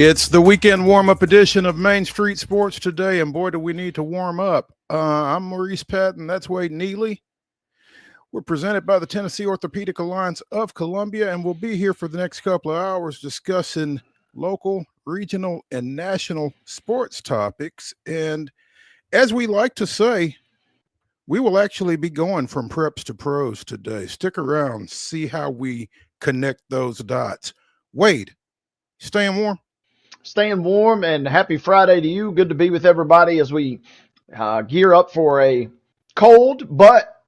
It's the weekend warm-up edition of Main Street Sports today, and boy, do we need to warm up. I'm Maurice Patton. That's Wade Neely. We're presented by the Tennessee Orthopedic Alliance of Columbia, and we'll be here for the next couple of hours discussing local, regional, and national sports topics. And as we like to say, we will actually be going from preps to pros today. Stick around, see how we connect those dots. Wade, staying warm? Staying warm, and happy Friday to you. Good to be with everybody as we gear up for a cold but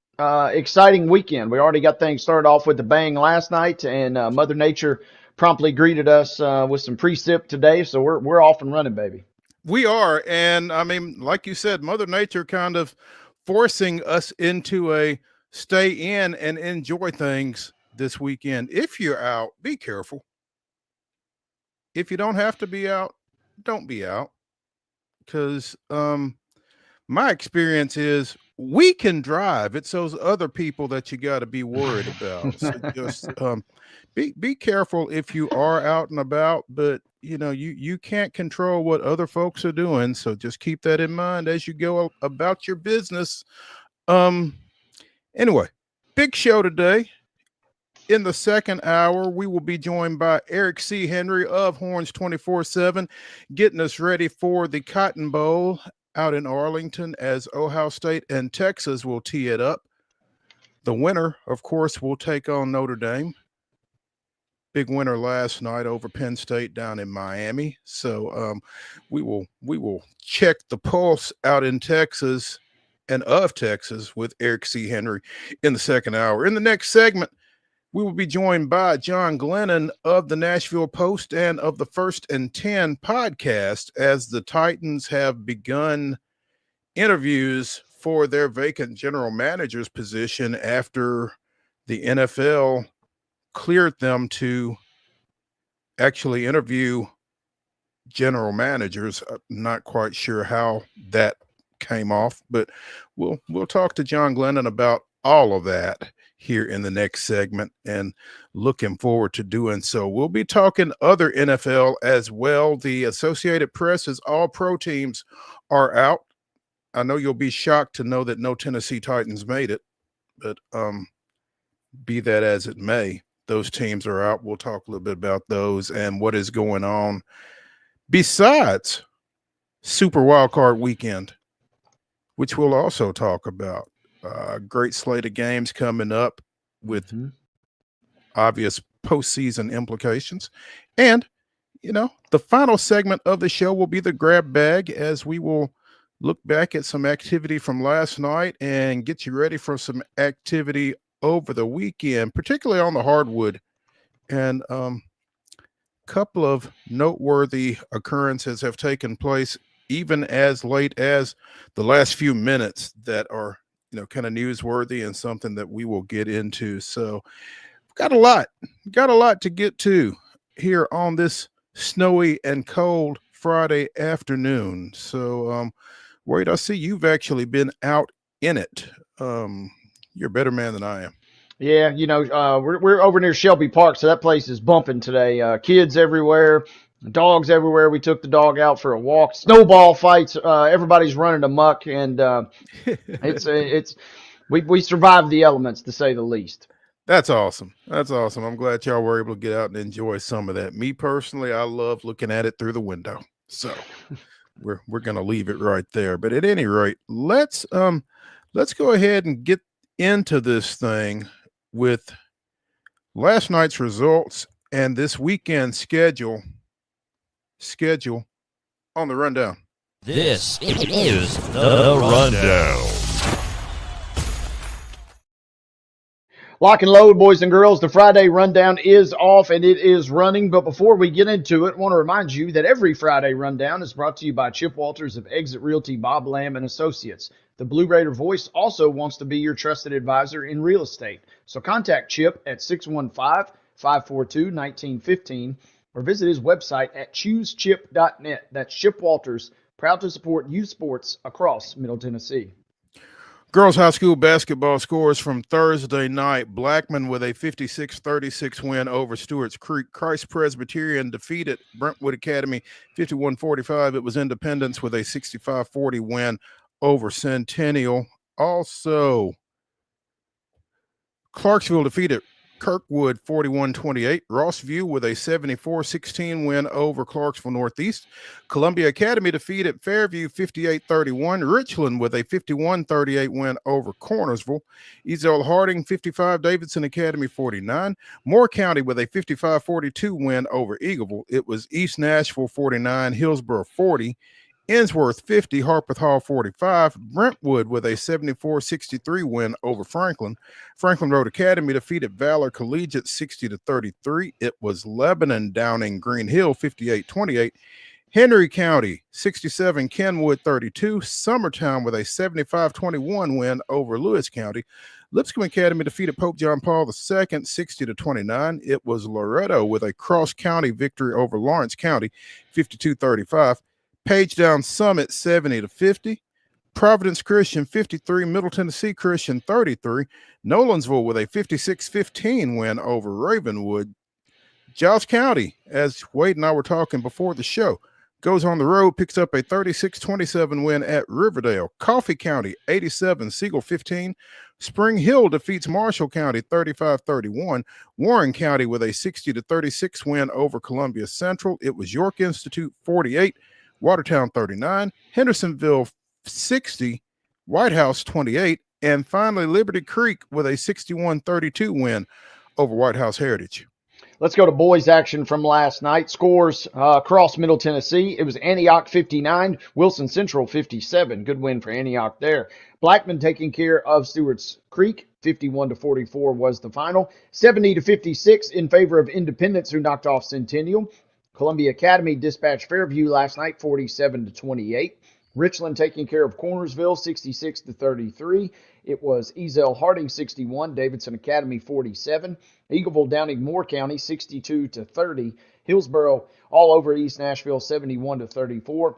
exciting weekend. We already got things started off with the bang last night, and Mother Nature promptly greeted us with some precip today, so we're off and running, baby. We are, and I mean, like you said, Mother Nature kind of forcing us into a stay in and enjoy things this weekend. If you're out, be careful. If you don't have to be out, don't be out. Because my experience is we can drive. It's those other people that you got to be worried about. So just be careful if you are out and about. But you can't control what other folks are doing. So just keep that in mind as you go about your business. Anyway, big show today. In the second hour, we will be joined by Eric C. Henry of Horns 24/7, getting us ready for the Cotton Bowl out in Arlington as Ohio State and Texas will tee it up. The winner, of course, will take on Notre Dame. Big winner last night over Penn State down in Miami. So we will check the pulse out in Texas and of Texas with Eric C. Henry in the second hour. In the next segment, we will be joined by John Glennon of the Nashville Post and of the First and 10 podcast as the Titans have begun interviews for their vacant general manager's position after the NFL cleared them to actually interview general managers. I'm not quite sure how that came off, but we'll talk to John Glennon about all of that here in the next segment, and looking forward to doing so. We'll be talking other NFL as well. The Associated Press's all-pro teams are out. I know you'll be shocked to know that no Tennessee Titans made it, but be that as it may, those teams are out. We'll talk a little bit about those and what is going on besides Super Wildcard Weekend, which we'll also talk about. Great slate of games coming up with obvious postseason implications. And, the final segment of the show will be the grab bag as we will look back at some activity from last night and get you ready for some activity over the weekend, particularly on the hardwood. And a couple of noteworthy occurrences have taken place even as late as the last few minutes that are kind of newsworthy and something that we will get into. So got a lot to get to here on this snowy and cold Friday afternoon. So, Wade, I see you've actually been out in it. You're a better man than I am. Yeah, we're over near Shelby Park, so that place is bumping today. Kids everywhere, dogs everywhere. We took the dog out for a walk. Snowball fights. Everybody's running amok, and we survived the elements, to say the least. That's awesome. I'm glad y'all were able to get out and enjoy some of that. Me personally, I love looking at it through the window. So we're gonna leave it right there. But at any rate, let's go ahead and get into this thing with last night's results and this weekend schedule on the rundown. This is the rundown. Lock and load, boys and girls. The Friday rundown is off and it is running. But before we get into it, I want to remind you that every Friday rundown is brought to you by Chip Walters of Exit Realty, Bob Lamb and Associates. The Blue Raider Voice also wants to be your trusted advisor in real estate. So contact Chip at 615-542-1915 or visit his website at choosechip.net. That's Chip Walters, proud to support youth sports across Middle Tennessee. Girls high school basketball scores from Thursday night. Blackman with a 56-36 win over Stewart's Creek. Christ Presbyterian defeated Brentwood Academy 51-45. It was Independence with a 65-40 win over Centennial. Also, Clarksville defeated Kirkwood 41-28. Rossview with a 74-16 win over Clarksville Northeast. Columbia Academy defeated Fairview 58-31. Richland with a 51-38 win over Cornersville. Ezell Harding 55, Davidson Academy 49. Moore County with a 55-42 win over Eagleville. It was East Nashville 49, Hillsborough 40. Ensworth 50, Harpeth Hall 45. Brentwood with a 74-63 win over Franklin. Franklin Road Academy defeated Valor Collegiate 60-33. It was Lebanon Downing Green Hill 58-28. Henry County 67, Kenwood 32. Summertown with a 75-21 win over Lewis County. Lipscomb Academy defeated Pope John Paul II 60-29. It was Loretto with a cross county victory over Lawrence County 52-35. Page Down Summit 70-50. Providence Christian 53, Middle Tennessee Christian 33. Nolansville with a 56-15 win over Ravenwood. Giles County, as Wade and I were talking before the show, goes on the road, picks up a 36-27 win at Riverdale. Coffee County 87, Siegel 15. Spring Hill defeats Marshall County 35-31. Warren County with a 60-36 win over Columbia Central. It was York Institute 48. Watertown 39, Hendersonville 60, White House 28, and finally Liberty Creek with a 61-32 win over White House Heritage. Let's go to boys action from last night. Scores across Middle Tennessee. It was Antioch 59, Wilson Central 57. Good win for Antioch there. Blackman taking care of Stewart's Creek. 51-44 was the final. 70-56 in favor of Independence, who knocked off Centennial. Columbia Academy dispatched Fairview last night 47-28. Richland taking care of Cornersville 66-33. It was Ezell Harding 61, Davidson Academy 47. Eagleville downing Moore County 62-30. Hillsborough all over East Nashville 71-34.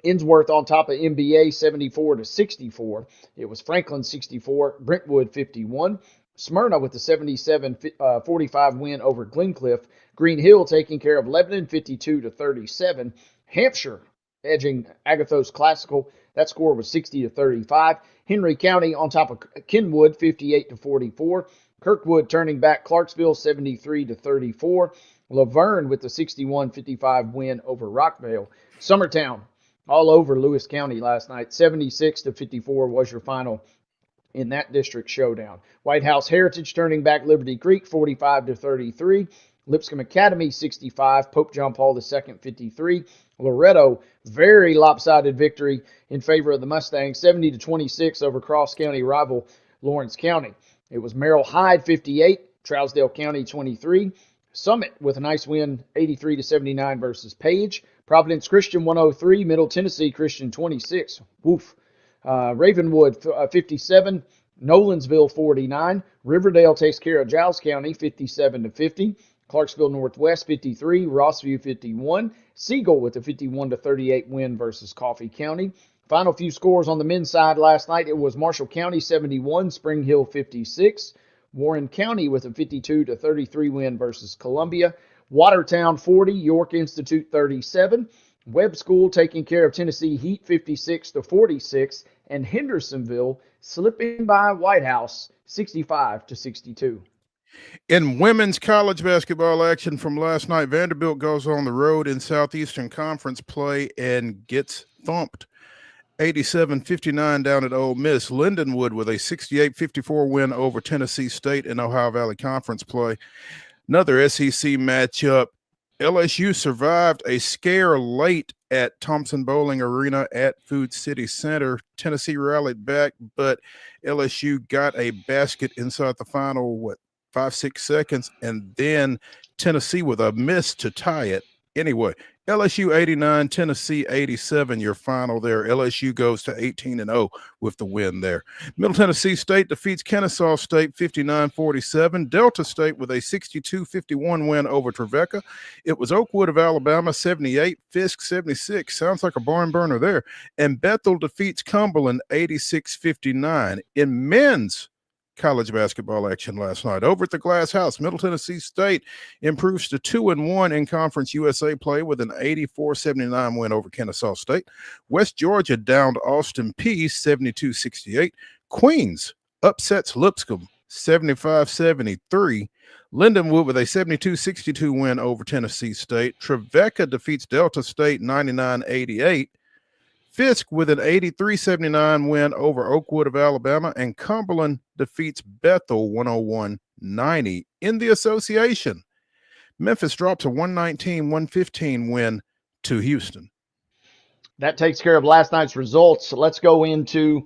Ensworth on top of MBA 74-64. It was Franklin 64, Brentwood 51. Smyrna with the 77-45 win over Glencliff. Green Hill taking care of Lebanon 52-37. Hampshire edging Agathos Classical. That score was 60-35. Henry County on top of Kenwood 58-44. Kirkwood turning back Clarksville 73-34. Laverne with the 61-55 win over Rockvale. Summertown all over Lewis County last night. 76-54 was your final in that district showdown. White House Heritage turning back Liberty Creek 45-33. Lipscomb Academy 65, Pope John Paul II 53. Loretto, very lopsided victory in favor of the Mustangs, 70-26 over Cross County rival Lawrence County. It was Merrill Hyde 58, Trousdale County 23. Summit with a nice win, 83-79 versus Page. Providence Christian 103, Middle Tennessee Christian 26. Woof. Ravenwood 57, Nolansville 49. Riverdale takes care of Giles County 57-50. Clarksville Northwest 53, Rossview 51. Siegel with a 51-38 win versus Coffee County. Final few scores on the men's side last night. It was Marshall County 71, Spring Hill 56. Warren County with a 52-33 win versus Columbia. Watertown 40, York Institute 37. Webb School taking care of Tennessee Heat 56-46. And Hendersonville slipping by White House 65-62. In women's college basketball action from last night, Vanderbilt goes on the road in Southeastern Conference play and gets thumped 87-59 down at Ole Miss. Lindenwood with a 68-54 win over Tennessee State in Ohio Valley Conference play. Another SEC matchup. LSU survived a scare late at Thompson Bowling Arena at Food City Center. Tennessee rallied back, but LSU got a basket inside the final, 5-6 seconds, and then Tennessee with a miss to tie it. Anyway, LSU 89, Tennessee 87, your final there. LSU goes to 18-0 with the win there. Middle Tennessee State defeats Kennesaw State 59-47. Delta State with a 62-51 win over Trevecca. It was Oakwood of Alabama 78, Fisk 76. Sounds like a barn burner there. And Bethel defeats Cumberland 86-59. In men's college basketball action last night. Over at the Glass House, Middle Tennessee State improves to 2-1 in Conference USA play with an 84-79 win over Kennesaw State. West Georgia downed Austin Peay 72-68. Queens upsets Lipscomb 75-73. Lindenwood with a 72-62 win over Tennessee State. Trevecca defeats Delta State 99-88. Fisk with an 83-79 win over Oakwood of Alabama, and Cumberland defeats Bethel 101-90. In the association, Memphis drops a 119-115 win to Houston. That takes care of last night's results. So let's go into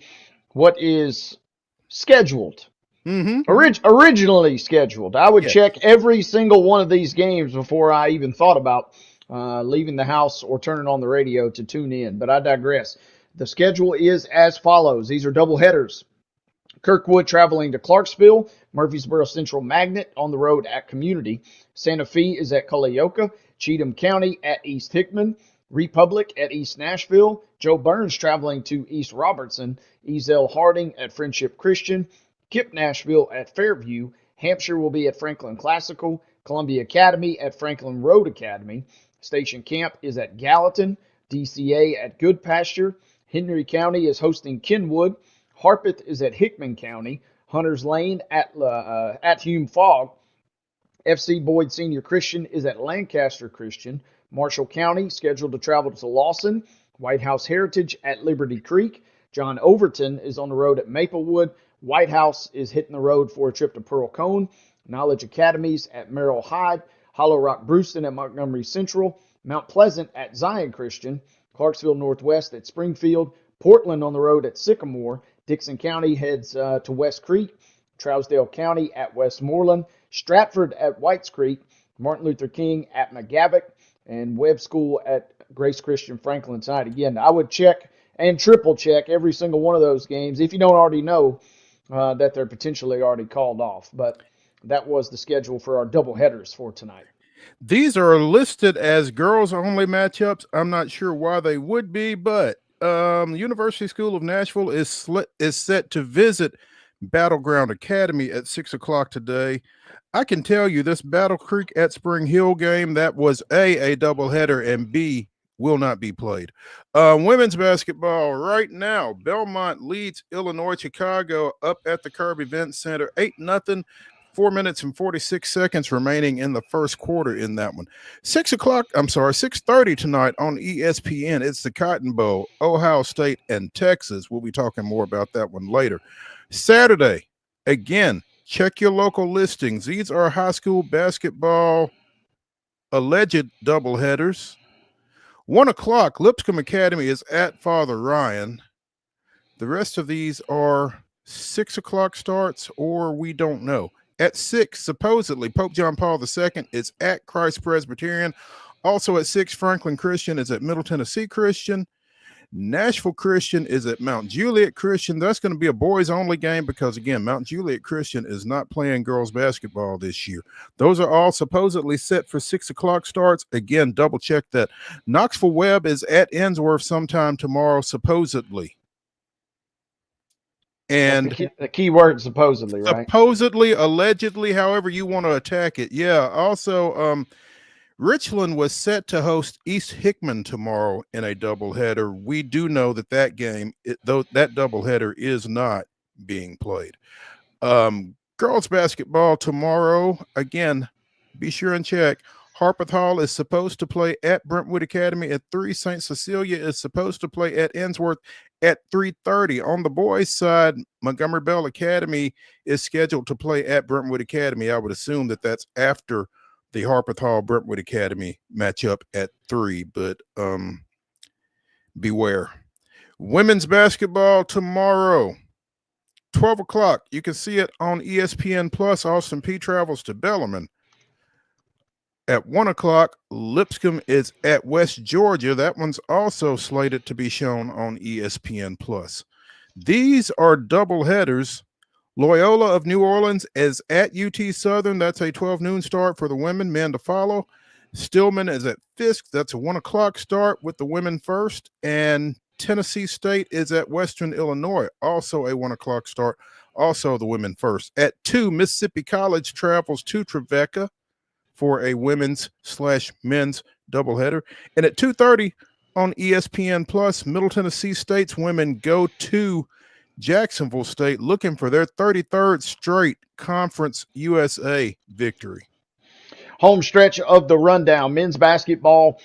what is scheduled. Originally scheduled. I would check every single one of these games before I even thought about leaving the house or turning on the radio to tune in. But I digress. The schedule is as follows. These are double headers. Kirkwood traveling to Clarksville. Murfreesboro Central Magnet on the road at Community. Santa Fe is at Culleoka. Cheatham County at East Hickman. Republic at East Nashville. Joe Burns traveling to East Robertson. Ezell Harding at Friendship Christian. Kip Nashville at Fairview. Hampshire will be at Franklin Classical. Columbia Academy at Franklin Road Academy. Station Camp is at Gallatin. DCA at Good Pasture. Henry County is hosting Kenwood. Harpeth is at Hickman County. Hunters Lane at Hume Fogg. FC Boyd Senior Christian is at Lancaster Christian. Marshall County scheduled to travel to Lawson. White House Heritage at Liberty Creek. John Overton is on the road at Maplewood. White House is hitting the road for a trip to Pearl Cone. Knowledge Academies at Merrill Hyde. Hollow Rock Brewston at Montgomery Central. Mount Pleasant at Zion Christian. Clarksville Northwest at Springfield. Portland on the road at Sycamore. Dixon County heads to West Creek. Trousdale County at Westmoreland. Stratford at Whites Creek. Martin Luther King at McGavock. And Webb School at Grace Christian Franklin side. Again, I would check and triple check every single one of those games if you don't already know that they're potentially already called off. But that was the schedule for our double headers for tonight. These are listed as girls-only matchups. I'm not sure why they would be, but University School of Nashville is set to visit Battleground Academy at 6 o'clock today. I can tell you this Battle Creek at Spring Hill game, that was a doubleheader, and B, will not be played. Women's basketball right now, Belmont leads Illinois Chicago up at the Curb Event Center 8-0. 4 minutes and 46 seconds remaining in the first quarter in that one. 6:30 tonight on ESPN. It's the Cotton Bowl, Ohio State and Texas. We'll be talking more about that one later. Saturday, again, check your local listings. These are high school basketball alleged doubleheaders. 1 o'clock, Lipscomb Academy is at Father Ryan. The rest of these are 6 o'clock starts, or we don't know. At 6, supposedly, Pope John Paul II is at Christ Presbyterian. Also at 6, Franklin Christian is at Middle Tennessee Christian. Nashville Christian is at Mount Juliet Christian. That's going to be a boys-only game because, again, Mount Juliet Christian is not playing girls basketball this year. Those are all supposedly set for 6 o'clock starts. Again, double-check that. Knoxville Webb is at Ensworth sometime tomorrow, supposedly. And the key word supposedly, right? Supposedly, allegedly, however you want to attack it. Yeah. Also, Richland was set to host East Hickman tomorrow in a doubleheader. We do know that game, though that doubleheader is not being played. Girls basketball tomorrow. Again, be sure and check. Harpeth Hall is supposed to play at Brentwood Academy at 3. St. Cecilia is supposed to play at Ensworth at 3:30. On the boys' side, Montgomery Bell Academy is scheduled to play at Brentwood Academy. I would assume that that's after the Harpeth Hall Brentwood Academy matchup at 3, but beware. Women's basketball tomorrow, 12 o'clock. You can see it on ESPN Plus. Austin Peay travels to Bellarmine. At 1 o'clock, Lipscomb is at West Georgia. That one's also slated to be shown on ESPN+. These are double headers. Loyola of New Orleans is at UT Southern. That's a 12 noon start for the women, men to follow. Stillman is at Fisk. That's a 1 o'clock start with the women first. And Tennessee State is at Western Illinois, also a 1 o'clock start, also the women first. At 2, Mississippi College travels to Trevecca for a women's/men's doubleheader. And at 2:30 on ESPN Plus, Middle Tennessee State's women go to Jacksonville State looking for their 33rd straight Conference USA victory. Home stretch of the rundown. Men's basketball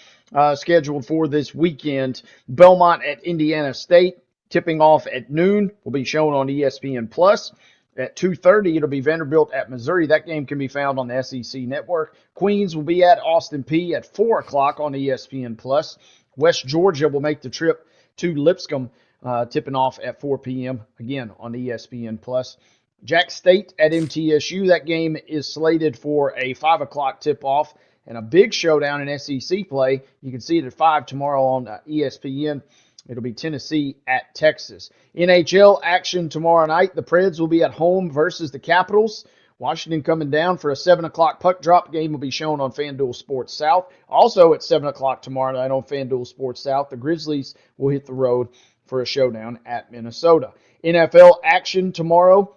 scheduled for this weekend. Belmont at Indiana State, tipping off at noon, will be shown on ESPN Plus. At 2:30, it'll be Vanderbilt at Missouri. That game can be found on the SEC Network. Queens will be at Austin Peay at 4 o'clock on ESPN Plus. West Georgia will make the trip to Lipscomb, tipping off at 4 p.m. again on ESPN Plus. Jack State at MTSU. That game is slated for a 5 o'clock tip-off and a big showdown in SEC play. You can see it at 5 tomorrow on ESPN. It'll be Tennessee at Texas. NHL action tomorrow night. The Preds will be at home versus the Capitals. Washington coming down for a 7 o'clock puck drop. Game will be shown on FanDuel Sports South. Also at 7 o'clock tomorrow night on FanDuel Sports South, the Grizzlies will hit the road for a showdown at Minnesota. NFL action tomorrow.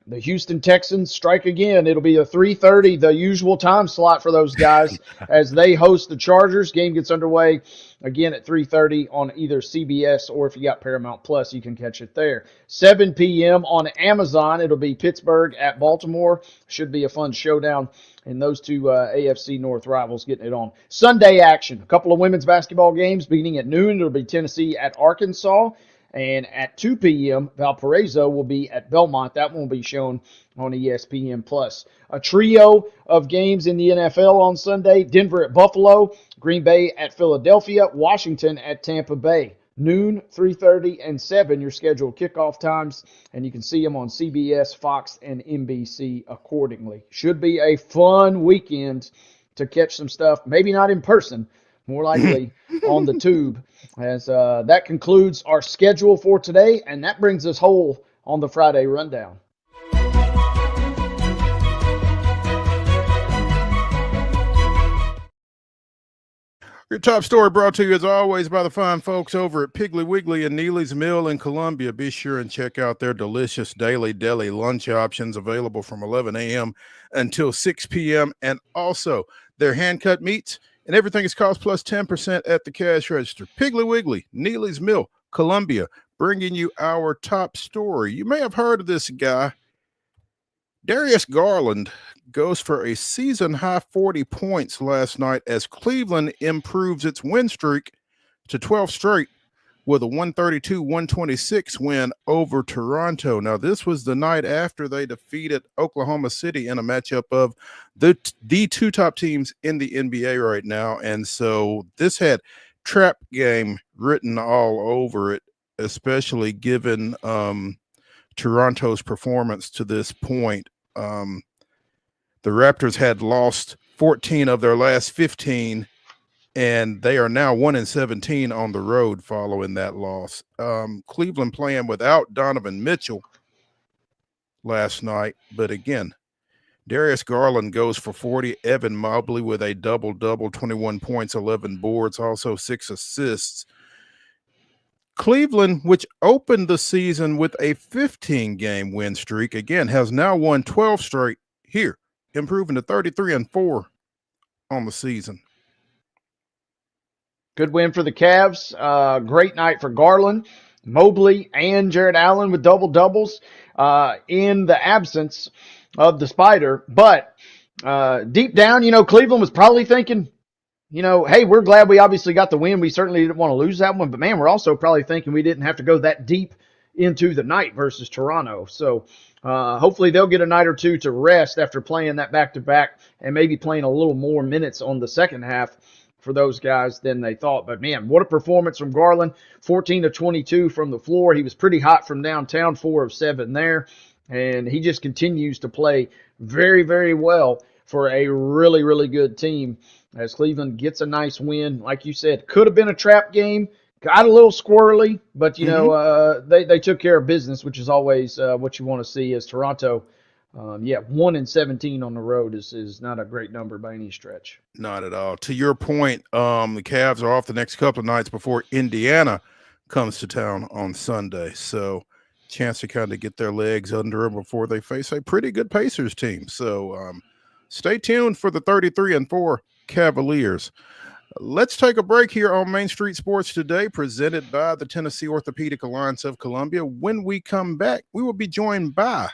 The Houston Texans strike again. It'll be a 3:30, the usual time slot for those guys as they host the Chargers. Game gets underway again at 3:30 on either CBS or if you got Paramount Plus, you can catch it there. 7 p.m. on Amazon, it'll be Pittsburgh at Baltimore. Should be a fun showdown. And those two AFC North rivals getting it on. Sunday action. A couple of women's basketball games beginning at noon. It'll be Tennessee at Arkansas. And at 2 p.m., Valparaiso will be at Belmont. That one will be shown on ESPN+. A trio of games in the NFL on Sunday. Denver at Buffalo, Green Bay at Philadelphia, Washington at Tampa Bay. Noon, 3:30, and 7, your scheduled kickoff times. And you can see them on CBS, Fox, and NBC accordingly. Should be a fun weekend to catch some stuff. Maybe not in person, more likely on the tube. As that concludes our schedule for today, and that brings us whole on the Friday Rundown. Your top story brought to you, as always, by the fine folks over at Piggly Wiggly and Neely's Mill in Columbia. Be sure and check out their delicious daily deli lunch options available from 11 a.m. until 6 p.m. And also their hand-cut meats. And everything is cost plus 10% at the cash register. Piggly Wiggly, Neely's Mill, Columbia, bringing you our top story. You may have heard of this guy. Darius Garland goes for a season-high 40 points last night as Cleveland improves its win streak to 12 straight with a 132-126 win over Toronto. Now, this was the night after they defeated Oklahoma City in a matchup of the two top teams in the NBA right now. And so this had trap game written all over it, especially given Toronto's performance to this point. The Raptors had lost 14 of their last 15, and they are now 1-17 on the road following that loss. Cleveland playing without Donovan Mitchell last night. But again, Darius Garland goes for 40. Evan Mobley with a double-double, 21 points, 11 boards, also 6 assists. Cleveland, which opened the season with a 15-game win streak, again, has now won 12 straight here, improving to 33-4 on the season. Good win for the Cavs. Great night for Garland, Mobley, and Jared Allen with double-doubles in the absence of the Spider. But deep down, Cleveland was probably thinking, hey, we're glad we obviously got the win. We certainly didn't want to lose that one. But, man, we're also probably thinking we didn't have to go that deep into the night versus Toronto. So hopefully they'll get a night or two to rest after playing that back-to-back and maybe playing a little more minutes on the second half for those guys than they thought. But, man, what a performance from Garland. 14 of 22 from the floor. He was pretty hot from downtown, 4 of 7 there. And he just continues to play very, very well for a really, really good team as Cleveland gets a nice win. Like you said, could have been a trap game. Got a little squirrely, but, they took care of business, which is always what you want to see as Toronto. 1-17 on the road is not a great number by any stretch. Not at all. To your point, the Cavs are off the next couple of nights before Indiana comes to town on Sunday. So chance to kind of get their legs under them before they face a pretty good Pacers team. So stay tuned for the 33-4 Cavaliers. Let's take a break here on Main Street Sports Today, presented by the Tennessee Orthopedic Alliance of Columbia. When we come back, we will be joined by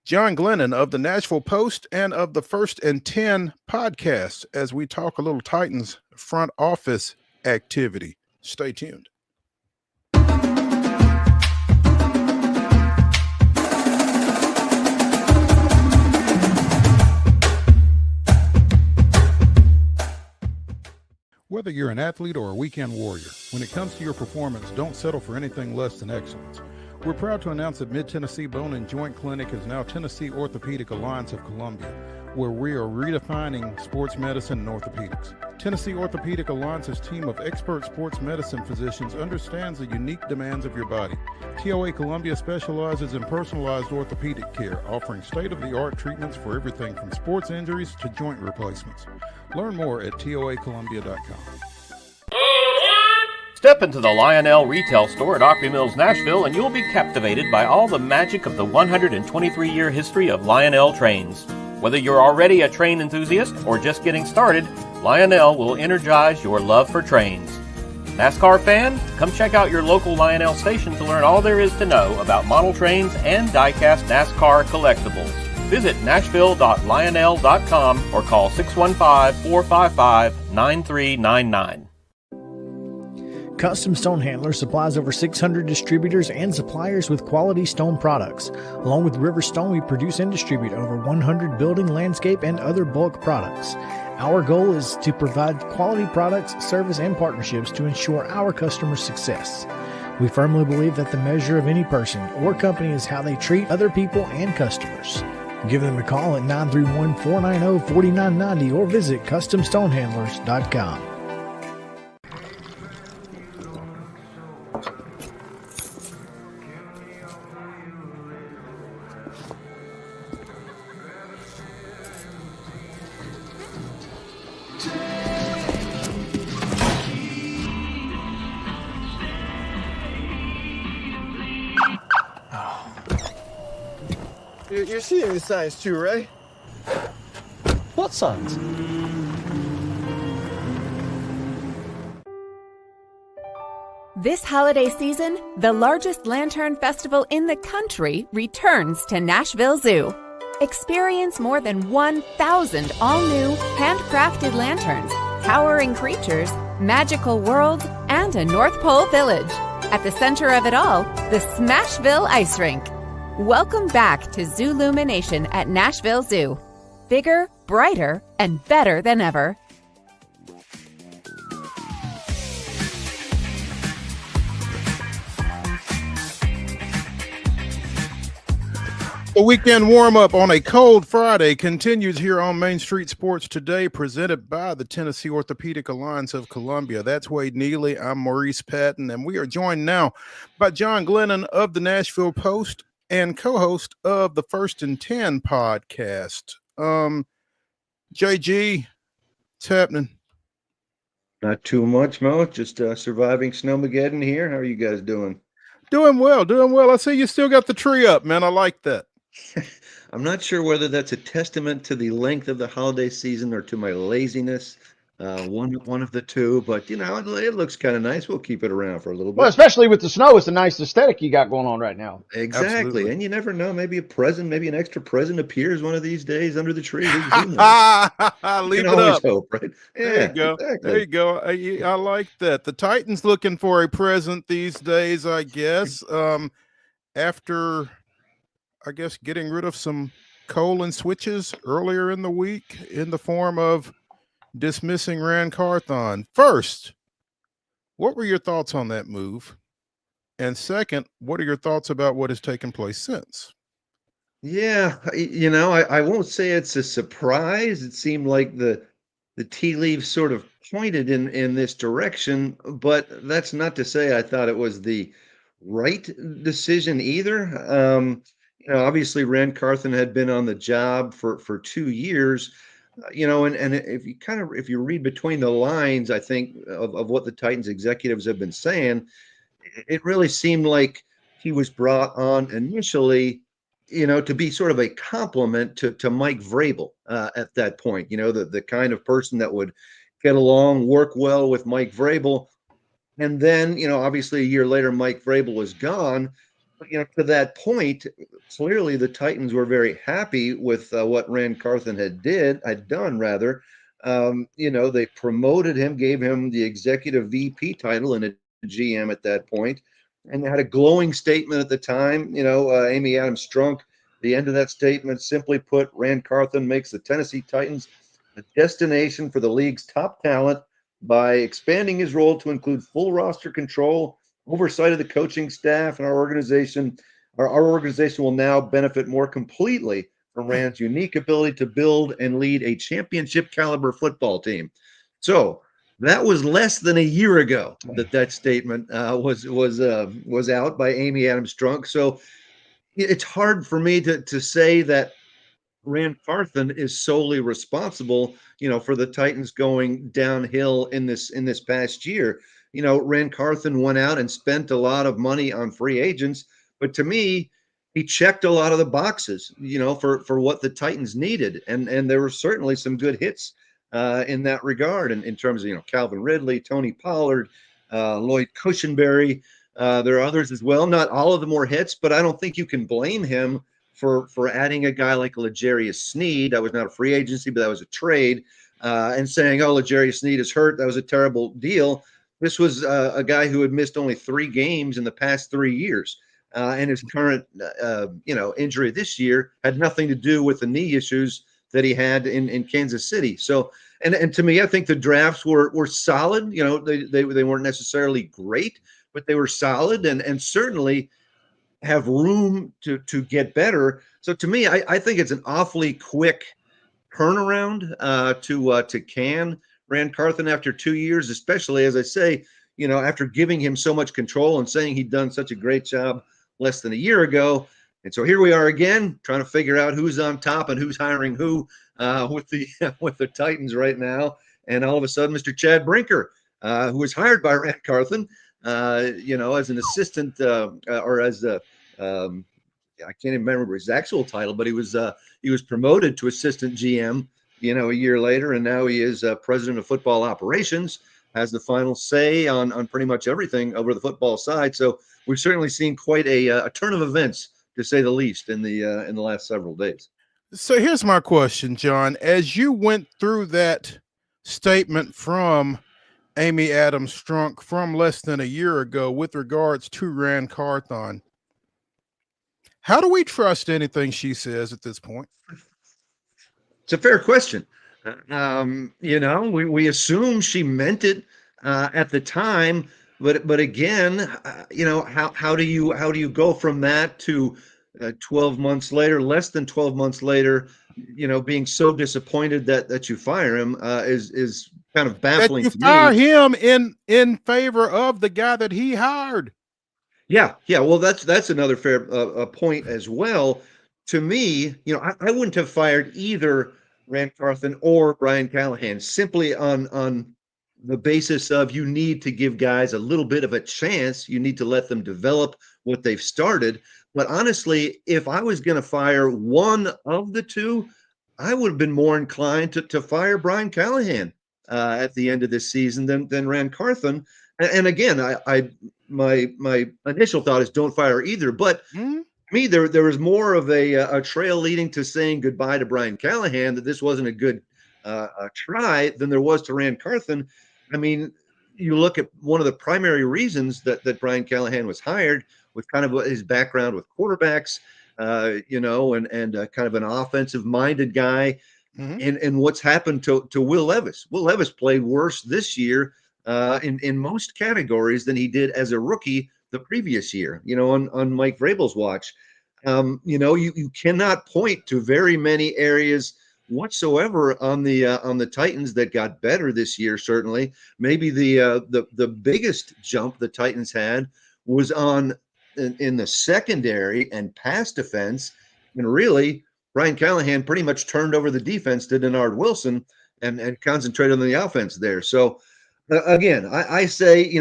John Glennon of the Nashville Post and of the First and 10 podcast as we talk a little Titans front office activity. Stay tuned. Whether you're an athlete or a weekend warrior, when it comes to your performance, don't settle for anything less than excellence. We're proud to announce that Mid-Tennessee Bone and Joint Clinic is now Tennessee Orthopedic Alliance of Columbia, where we are redefining sports medicine and orthopedics. Tennessee Orthopedic Alliance's team of expert sports medicine physicians understands the unique demands of your body. TOA Columbia specializes in personalized orthopedic care, offering state-of-the-art treatments for everything from sports injuries to joint replacements. Learn more at toacolumbia.com. Step into the Lionel retail store at Opry Mills, Nashville, and you'll be captivated by all the magic of the 123-year history of Lionel trains. Whether you're already a train enthusiast or just getting started, Lionel will energize your love for trains. NASCAR fan? Come check out your local Lionel station to learn all there is to know about model trains and die-cast NASCAR collectibles. Visit nashville.lionel.com or call 615-455-9399. Custom Stone Handler supplies over 600 distributors and suppliers with quality stone products. Along with River Stone, we produce and distribute over 100 building, landscape, and other bulk products. Our goal is to provide quality products, service, and partnerships to ensure our customers' success. We firmly believe that the measure of any person or company is how they treat other people and customers. Give them a call at 931-490-4990 or visit CustomStonehandlers.com. You're seeing the signs too, right? What signs? This holiday season, the largest lantern festival in the country returns to Nashville Zoo. Experience more than 1,000 all-new, handcrafted lanterns, towering creatures, magical worlds, and a North Pole village. At the center of it all, the Smashville Ice Rink. Welcome back to Zoolumination at Nashville Zoo. Bigger, brighter, and better than ever. The weekend warm-up on a cold Friday continues here on Main Street Sports Today, presented by the Tennessee Orthopedic Alliance of Columbia. That's Wade Neely. I'm Maurice Patton, and we are joined now by John Glennon of the Nashville Post and co-host of the First and 10 podcast. JG, what's happening? Not too much, Mo. Just surviving Snowmageddon here. How are you guys doing? Doing well, doing well. I see you still got the tree up, man. I like that. I'm not sure whether that's a testament to the length of the holiday season or to my laziness. One of the two, but it looks kind of nice. We'll keep it around for a little bit. Well, especially with the snow, it's a nice aesthetic you got going on right now. Exactly. Absolutely. And you never know, maybe an extra present appears one of these days under the tree. Leave You it can always up. hope, right? There you go. Exactly. There you go. I like that. The Titans looking for a present these days, I guess. After, I guess, getting rid of some colon switches earlier in the week in the form of dismissing Rand Carthon. First, what were your thoughts on that move? And second, what are your thoughts about what has taken place since? Yeah, I won't say it's a surprise. It seemed like the tea leaves sort of pointed in this direction, but that's not to say I thought it was the right decision either. Obviously Rand Carthen had been on the job for 2 years, and if you read between the lines, I think of what the Titans executives have been saying, it really seemed like he was brought on initially, to be sort of a compliment to Mike Vrabel at that point. The kind of person that would get along, work well with Mike Vrabel. And then, obviously a year later, Mike Vrabel was gone. But, to that point, clearly the Titans were very happy with what Rand Carthen had done rather. They promoted him, gave him the executive VP title and a GM at that point, and had a glowing statement at the time. Amy Adams Strunk, the end of that statement simply put, Rand Carthen makes the Tennessee Titans a destination for the league's top talent by expanding his role to include full roster control, oversight of the coaching staff, and our organization. Our organization will now benefit more completely from Rand's unique ability to build and lead a championship caliber football team. So that was less than a year ago that statement was out by Amy Adams Strunk. So it's hard for me to say that Rand Carthen is solely responsible, for the Titans going downhill in this past year. Rand Carthen went out and spent a lot of money on free agents, but to me, he checked a lot of the boxes, for what the Titans needed, and there were certainly some good hits in that regard, and in terms of Calvin Ridley, Tony Pollard, Lloyd Cushenberry. There are others as well. Not all of them were hits, but I don't think you can blame him for adding a guy like L'Jarius Sneed. That was not a free agency, but that was a trade, and saying, "Oh, L'Jarius Sneed is hurt." That was a terrible deal. This was a guy who had missed only 3 games in the past 3 years, and his current, injury this year had nothing to do with the knee issues that he had in Kansas City. So, and to me, I think the drafts were solid. They weren't necessarily great, but they were solid, and certainly have room to get better. So to me, I think it's an awfully quick turnaround to can Rand Carthen after 2 years, especially as I say, after giving him so much control and saying he'd done such a great job less than a year ago. And so here we are again, trying to figure out who's on top and who's hiring who with the with the Titans right now. And all of a sudden, Mr. Chad Brinker, who was hired by Rand Carthen, as an assistant or as a I can't even remember his actual title, but he was promoted to assistant GM, a year later, and now he is president of football operations, has the final say on pretty much everything over the football side. So we've certainly seen quite a turn of events, to say the least, in the last several days. So here's my question, John. As you went through that statement from Amy Adams Strunk from less than a year ago with regards to Rand Carthon, how do we trust anything she says at this point? It's a fair question. We assume she meant it at the time, but again, how do you go from that to 12 months later, less than 12 months later, being so disappointed that you fire him is kind of That baffling you to fire me. him in favor of the guy that he hired. Yeah. Well, that's another fair point as well. To me, I wouldn't have fired either Rand Carthen or Brian Callahan simply on the basis of you need to give guys a little bit of a chance. You need to let them develop what they've started. But honestly, if I was going to fire one of the two, I would have been more inclined to fire Brian Callahan at the end of this season than Rand Carthen. And again, my initial thought is don't fire either. But me, there was more of a trail leading to saying goodbye to Brian Callahan, that this wasn't a good try, than there was to Rand Carthen. I mean, you look at one of the primary reasons that Brian Callahan was hired with kind of his background with quarterbacks, and kind of an offensive minded guy. And what's happened to Will Levis? Will Levis played worse this year in most categories than he did as a rookie the previous year, on Mike Vrabel's watch. You cannot point to very many areas whatsoever on the Titans that got better this year. Certainly, maybe the biggest jump the Titans had was in the secondary and pass defense, and really Brian Callahan pretty much turned over the defense to Denard Wilson and concentrated on the offense there. So again, I say,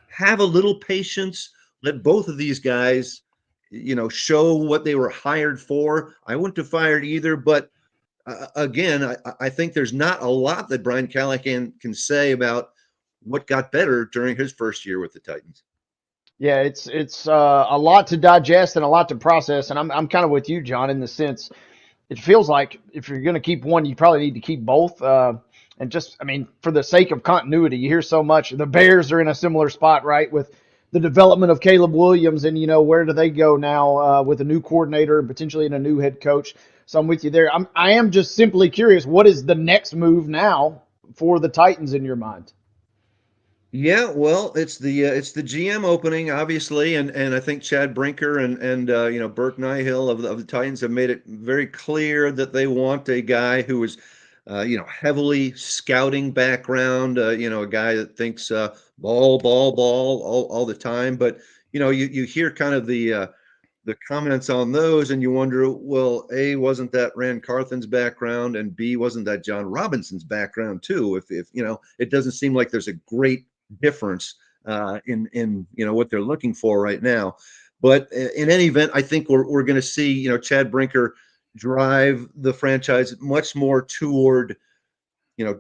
have a little patience. Let both of these guys, show what they were hired for. I wouldn't have fired either, but again, I think there's not a lot that Brian Callahan can say about what got better during his first year with the Titans. Yeah, it's a lot to digest and a lot to process, and I'm kind of with you, John, in the sense it feels like if you're going to keep one, you probably need to keep both. And just, I mean, for the sake of continuity, you hear so much. The Bears are in a similar spot, right, with the development of Caleb Williams, and where do they go now with a new coordinator and potentially in a new head coach? So I'm with you there. I am just simply curious, what is the next move now for the Titans in your mind? Yeah, well, it's the GM opening, obviously, and I think Chad Brinker and Burke Nihill of the Titans have made it very clear that they want a guy who is heavily scouting background, a guy that thinks ball all the time. But you hear kind of the comments on those, and you wonder, well, A, wasn't that Rand Carthen's background, and B, wasn't that John Robinson's background too? If it doesn't seem like there's a great difference in what they're looking for right now. But in any event, I think we're going to see Chad Brinker drive the franchise much more toward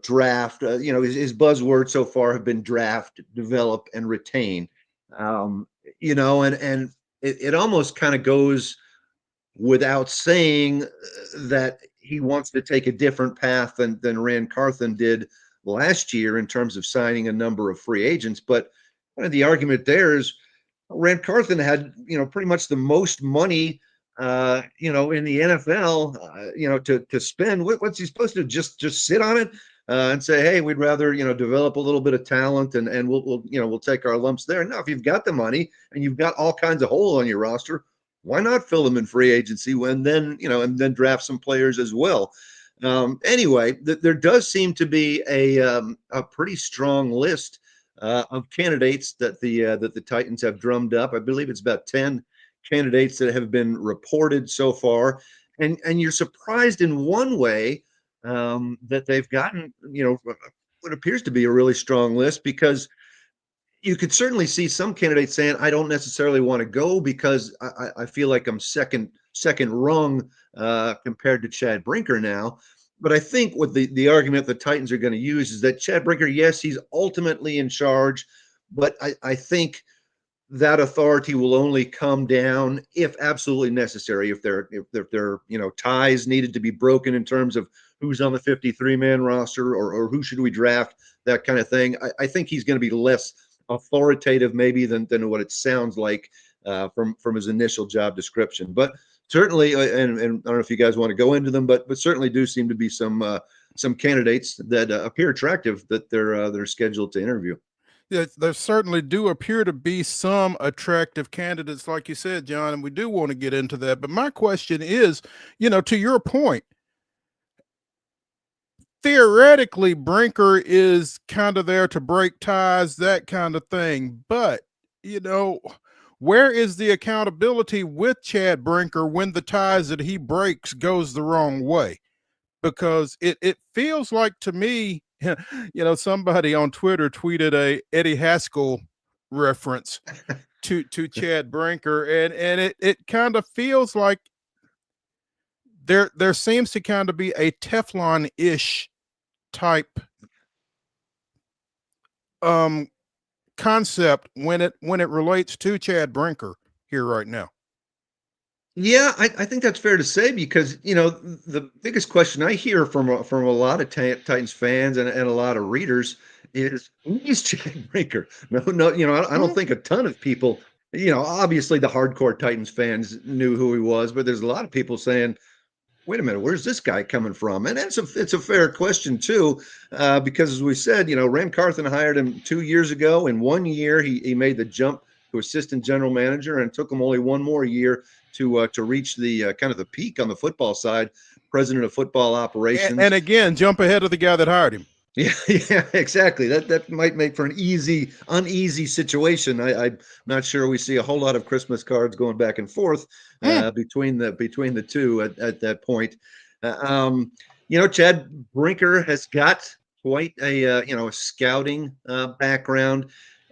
draft. His buzzwords so far have been draft, develop, and retain. And it almost kind of goes without saying that he wants to take a different path than Rand Carthen did last year in terms of signing a number of free agents. But kind of the argument there is Rand Carthen had, pretty much the most money, in the NFL, to spend. What's he supposed to just sit on it and say, hey, we'd rather, develop a little bit of talent and we'll take our lumps there. Now, if you've got the money and you've got all kinds of holes on your roster, why not fill them in free agency and then draft some players as well? Anyway, there does seem to be a pretty strong list of candidates that the Titans have drummed up. I believe it's about 10 candidates that have been reported so far, and you're surprised in one way that they've gotten what appears to be a really strong list, because you could certainly see some candidates saying, I don't necessarily want to go because I feel like I'm second rung compared to Chad Brinker now. But I think what the argument the Titans are going to use is that Chad Brinker, yes, he's ultimately in charge, but I think that authority will only come down if absolutely necessary. If there ties needed to be broken in terms of who's on the 53-man roster or who should we draft, that kind of thing. I think he's going to be less authoritative maybe than what it sounds like from his initial job description. But certainly, and I don't know if you guys want to go into them, but certainly do seem to be some candidates that appear attractive that they're scheduled to interview. Yeah, there certainly do appear to be some attractive candidates, like you said, John, and we do want to get into that. But my question is, to your point, theoretically, Brinker is kind of there to break ties, that kind of thing. But, where is the accountability with Chad Brinker when the ties that he breaks goes the wrong way? Because it feels like to me, somebody on Twitter tweeted a Eddie Haskell reference to Chad Brinker, and it kind of feels like there seems to kind of be a Teflon-ish type concept when it relates to Chad Brinker here right now. Yeah, I think that's fair to say, because the biggest question I hear from a lot of Titans fans and a lot of readers is, who's Chad Brinker? No, I don't think a ton of people, obviously the hardcore Titans fans knew who he was, but there's a lot of people saying, wait a minute, where's this guy coming from? And it's a fair question too, because as we said, Rand Carthen hired him 2 years ago. In 1 year, he made the jump to assistant general manager, and it took him only one more year to reach the kind of the peak on the football side, president of football operations. And again, jump ahead of the guy that hired him. Yeah, yeah, exactly. That might make for an uneasy situation. I'm not sure we see a whole lot of Christmas cards going back and forth between the two at that point. Chad Brinker has got quite a scouting background.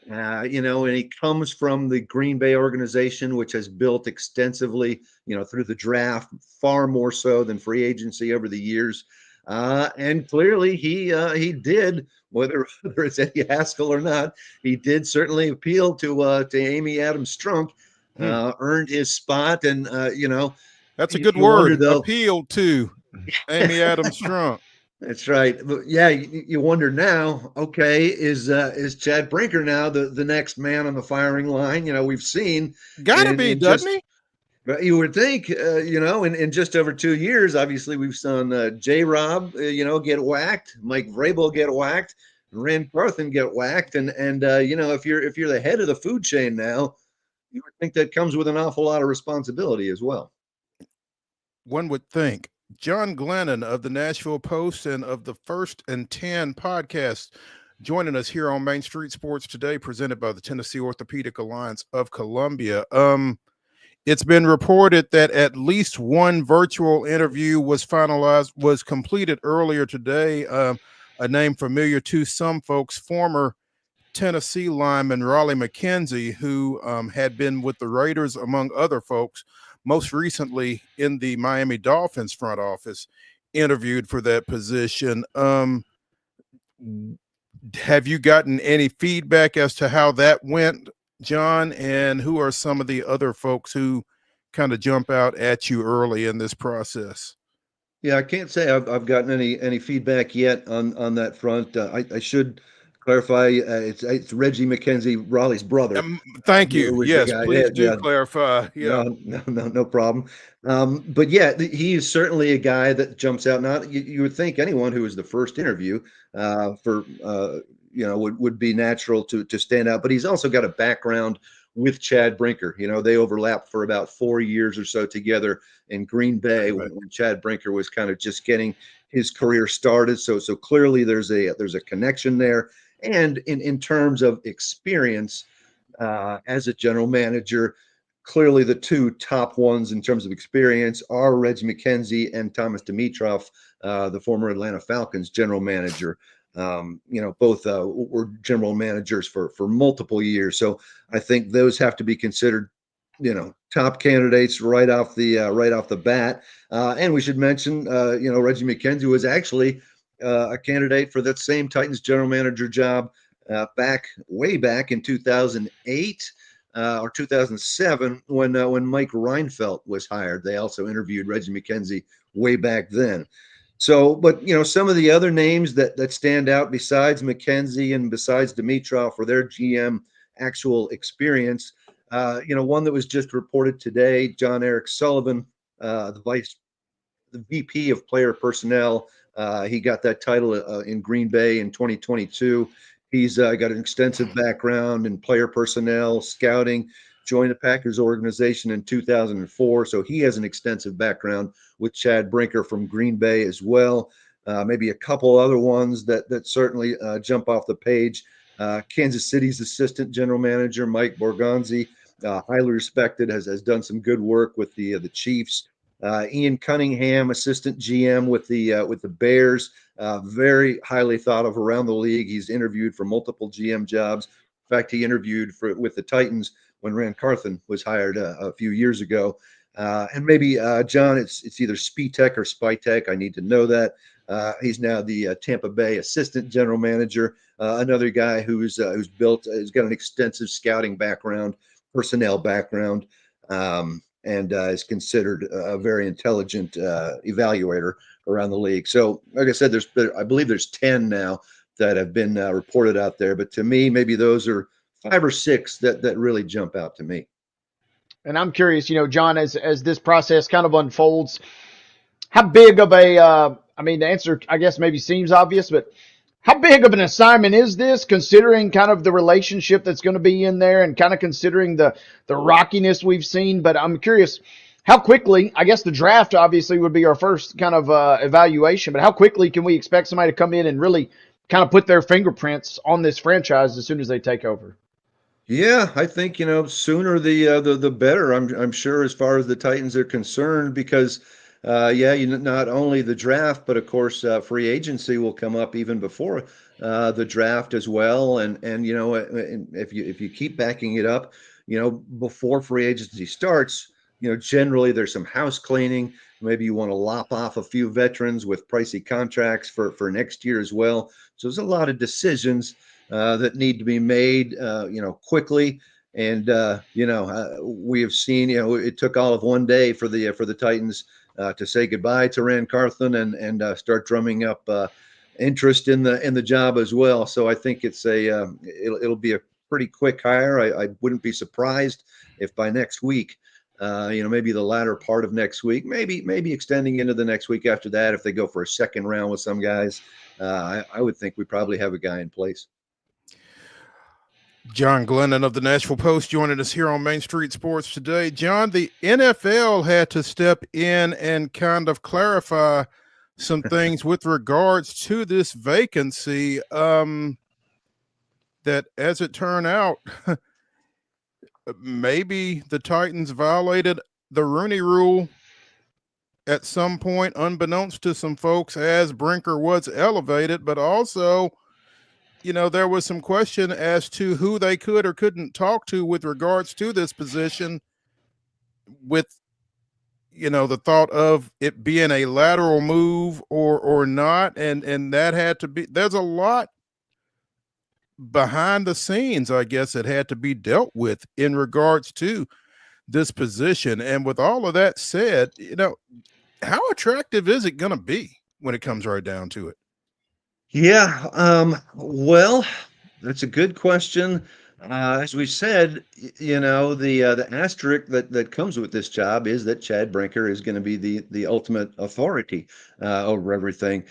And he comes from the Green Bay organization, which has built extensively, through the draft, far more so than free agency over the years. And clearly he did, whether it's Eddie Haskell or not, he did certainly appeal to Amy Adams Strunk, earned his spot. And, that's a good you word. wonder, though, Appealed to Amy Adams Strunk. That's right. But yeah, you wonder now, okay, is Chad Brinker now the next man on the firing line? We've seen. Gotta be, doesn't he? But you would think, in just over 2 years, obviously we've seen J-Rob, get whacked, Mike Vrabel get whacked, Rand Carthen get whacked, and if you're the head of the food chain now, you would think that comes with an awful lot of responsibility as well. One would think. John Glennon of the Nashville Post and of the First and 10 podcast joining us here on Main Street Sports today, presented by the Tennessee Orthopedic Alliance of Columbia. It's been reported that at least one virtual interview was completed earlier today. A name familiar to some folks, former Tennessee lineman Raleigh McKenzie, who had been with the Raiders, among other folks, most recently in the Miami Dolphins front office, interviewed for that position. Have you gotten any feedback as to how that went, John? And who are some of the other folks who kind of jump out at you early in this process? Yeah, I can't say I've gotten any feedback yet on that front. I should clarify. It's Reggie McKenzie, Raleigh's brother. Thank you. Yes, please do clarify. Yeah, no problem. But yeah, he is certainly a guy that jumps out. Not you would think anyone who was the first interview would be natural to stand out. But he's also got a background with Chad Brinker. They overlapped for about 4 years or so together in Green Bay when Chad Brinker was kind of just getting his career started. So clearly there's a connection there. And in terms of experience as a general manager, clearly the two top ones in terms of experience are Reggie McKenzie and Thomas Dimitroff, the former Atlanta Falcons general manager. Both were general managers for multiple years. So I think those have to be considered, top candidates right off the bat. And we should mention, Reggie McKenzie was actually a candidate for that same Titans general manager job way back in 2008 or 2007 when Mike Reinfeldt was hired. They also interviewed Reggie McKenzie way back then. So, but some of the other names that stand out besides McKenzie and besides Dimitroff for their GM actual experience, one that was just reported today, John Eric Sullivan, the VP of player personnel. He got that title in Green Bay in 2022. He's got an extensive background in player personnel, scouting, joined the Packers organization in 2004. So he has an extensive background with Chad Brinker from Green Bay as well. Maybe a couple other ones that certainly jump off the page. Kansas City's assistant general manager, Mike Borgonzi, highly respected, has done some good work with the Chiefs. Ian Cunningham, assistant GM with the Bears, very highly thought of around the league. He's interviewed for multiple GM jobs. In fact, he interviewed with the Titans when Rand Carthen was hired a few years ago. And maybe John, it's either Spitek or Spytek. I need to know that. He's now the Tampa Bay assistant general manager. Another guy who's got an extensive scouting background, personnel background. And is considered a very intelligent evaluator around the league. So, like I said, I believe there's 10 now that have been reported out there. But to me, maybe those are 5 or 6 that really jump out to me. And I'm curious, John, as this process kind of unfolds, how big of the answer, I guess, maybe seems obvious, but how big of an assignment is this, considering kind of the relationship that's going to be in there and kind of considering the rockiness we've seen? But I'm curious, How quickly, I guess the draft obviously would be our first kind of evaluation, but how quickly can we expect somebody to come in and really kind of put their fingerprints on this franchise as soon as they take over? Yeah, I think, sooner the better. I'm sure as far as the Titans are concerned, because yeah, not only the draft, but of course free agency will come up even before the draft as well. And if you keep backing it up, before free agency starts, generally there's some house cleaning. Maybe you want to lop off a few veterans with pricey contracts for next year as well. So there's a lot of decisions that need to be made, quickly. And we have seen, it took all of one day for the Titans to say goodbye to Rand Carthon and start drumming up interest in the job as well. So I think it'll be a pretty quick hire. I wouldn't be surprised if by next week. Maybe the latter part of next week, maybe extending into the next week after that. If they go for a second round with some guys, I would think we probably have a guy in place. John Glennon of the Nashville Post joining us here on Main Street Sports today. John, the NFL had to step in and kind of clarify some things with regards to this vacancy. That, as it turned out, maybe the Titans violated the Rooney Rule at some point, unbeknownst to some folks, as Brinker was elevated, but also, there was some question as to who they could or couldn't talk to with regards to this position, with, the thought of it being a lateral move or not. And that had to be, there's a lot behind the scenes, I guess, that had to be dealt with in regards to this position. And with all of that said, how attractive is it going to be when it comes right down to it? Yeah, well, that's a good question. As we said, the asterisk that comes with this job is that Chad Brinker is going to be the ultimate authority over everything.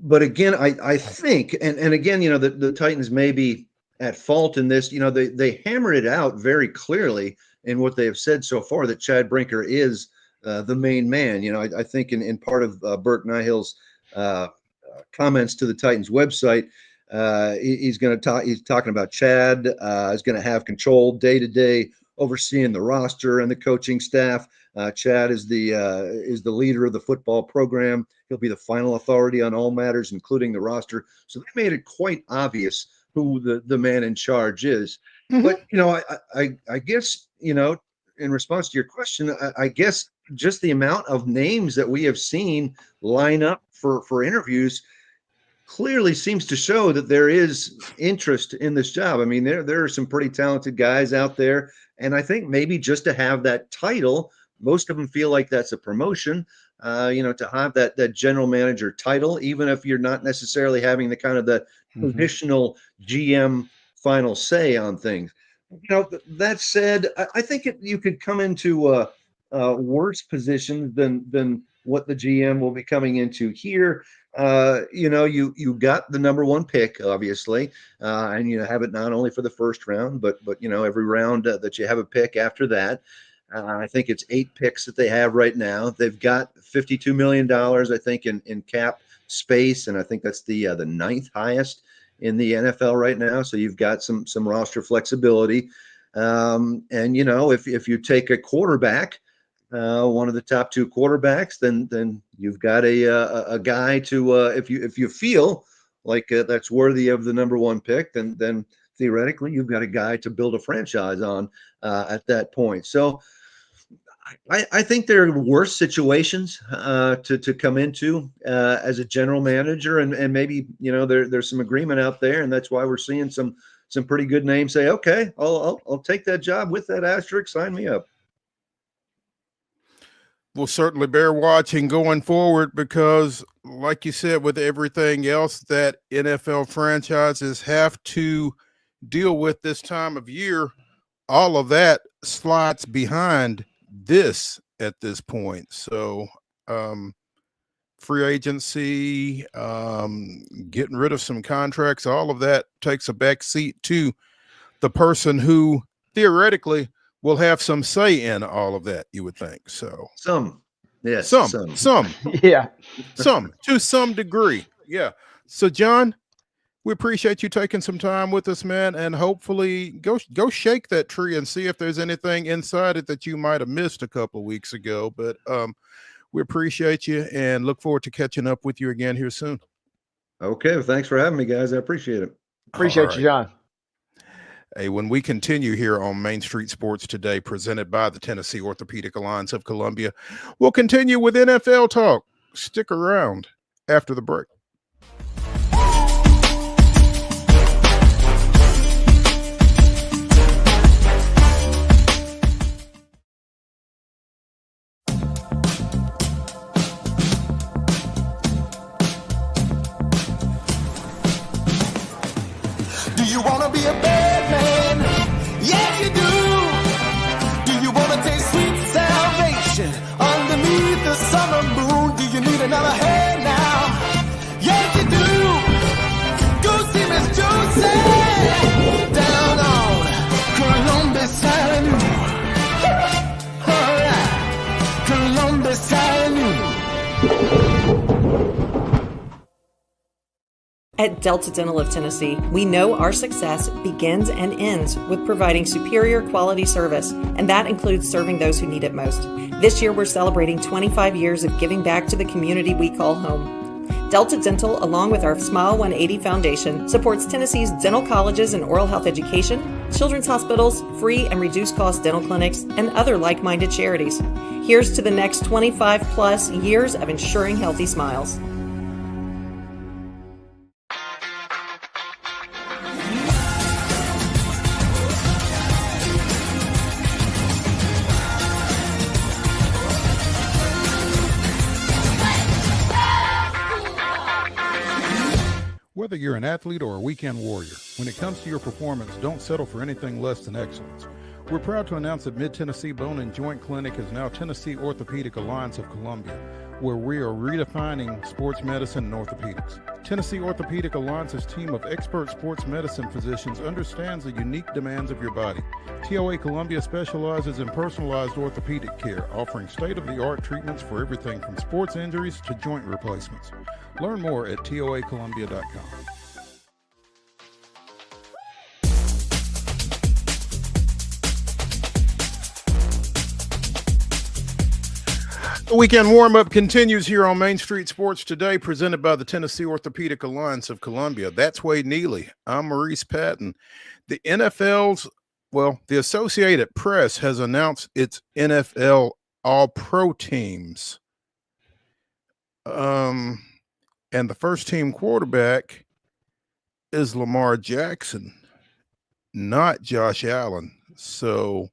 But again, I think, and again, the Titans may be at fault in this. They hammered it out very clearly in what they have said so far that Chad Brinker is the main man. I think in part of Burke Nihill's comments to the Titans website, he's talking about Chad is going to have control day to day, overseeing the roster and the coaching staff. Chad is the leader of the football program. He'll be the final authority on all matters, including the roster. So they made it quite obvious who the man in charge is. Mm-hmm. But I guess in response to your question, I guess just the amount of names that we have seen line up for interviews clearly seems to show that there is interest in this job. I mean, there are some pretty talented guys out there, and I think maybe just to have that title, most of them feel like that's a promotion. To have that general manager title, even if you're not necessarily having the kind of the traditional GM final say on things. That said, I think you could come into worse positions than what the GM will be coming into here. You got the number one pick, obviously, and you have it not only for the first round, but every round that you have a pick after that. I think it's 8 picks that they have right now. They've got $52 million, I think, in cap space, and I think that's the 9th highest in the NFL right now. So you've got some roster flexibility, and if you take a quarterback, one of the top 2 quarterbacks, then you've got a guy to if you feel like that's worthy of the number one pick, then theoretically you've got a guy to build a franchise on at that point. So I think there are worse situations to come into as a general manager, and maybe there's some agreement out there, and that's why we're seeing some pretty good names say, okay, I'll take that job with that asterisk, sign me up. We'll certainly bear watching going forward, because like you said, with everything else that NFL franchises have to deal with this time of year, all of that slides behind this at this point. So free agency, getting rid of some contracts, all of that takes a back seat to the person who theoretically will have some say in all of that, you would think. So Yes, some Yeah. to some degree. Yeah. So John, we appreciate you taking some time with us, man, and hopefully go shake that tree and see if there's anything inside it that you might have missed a couple of weeks ago. But we appreciate you and look forward to catching up with you again here soon. Okay, well, thanks for having me, guys. I appreciate it. Appreciate you, John. Hey, when we continue here on Main Street Sports Today, presented by the Tennessee Orthopedic Alliance of Columbia, we'll continue with NFL talk. Stick around after the break. Do you want to be a bad man? Yes, you do. Do you want to taste sweet salvation underneath the summer moon? Do you need another hand now? Yes, you do. Go see Miss Josie down on Columbus Avenue. All right, Columbus Avenue. At Delta Dental of Tennessee, we know our success begins and ends with providing superior quality service, and that includes serving those who need it most. This year, we're celebrating 25 years of giving back to the community we call home. Delta Dental, along with our Smile 180 Foundation, supports Tennessee's dental colleges and oral health education, children's hospitals, free and reduced cost dental clinics, and other like-minded charities. Here's to the next 25 plus years of ensuring healthy smiles. Whether you're an athlete or a weekend warrior, when it comes to your performance, don't settle for anything less than excellence. We're proud to announce that Mid-Tennessee Bone and Joint Clinic is now Tennessee Orthopedic Alliance of Columbia, where we are redefining sports medicine and orthopedics. Tennessee Orthopedic Alliance's team of expert sports medicine physicians understands the unique demands of your body. TOA Columbia specializes in personalized orthopedic care, offering state-of-the-art treatments for everything from sports injuries to joint replacements. Learn more at toacolumbia.com. The weekend warm-up continues here on Main Street Sports Today, presented by the Tennessee Orthopedic Alliance of Columbia. That's Wade Neely. I'm Maurice Patton. The the Associated Press has announced its NFL All-Pro teams. And the first-team quarterback is Lamar Jackson, not Josh Allen. So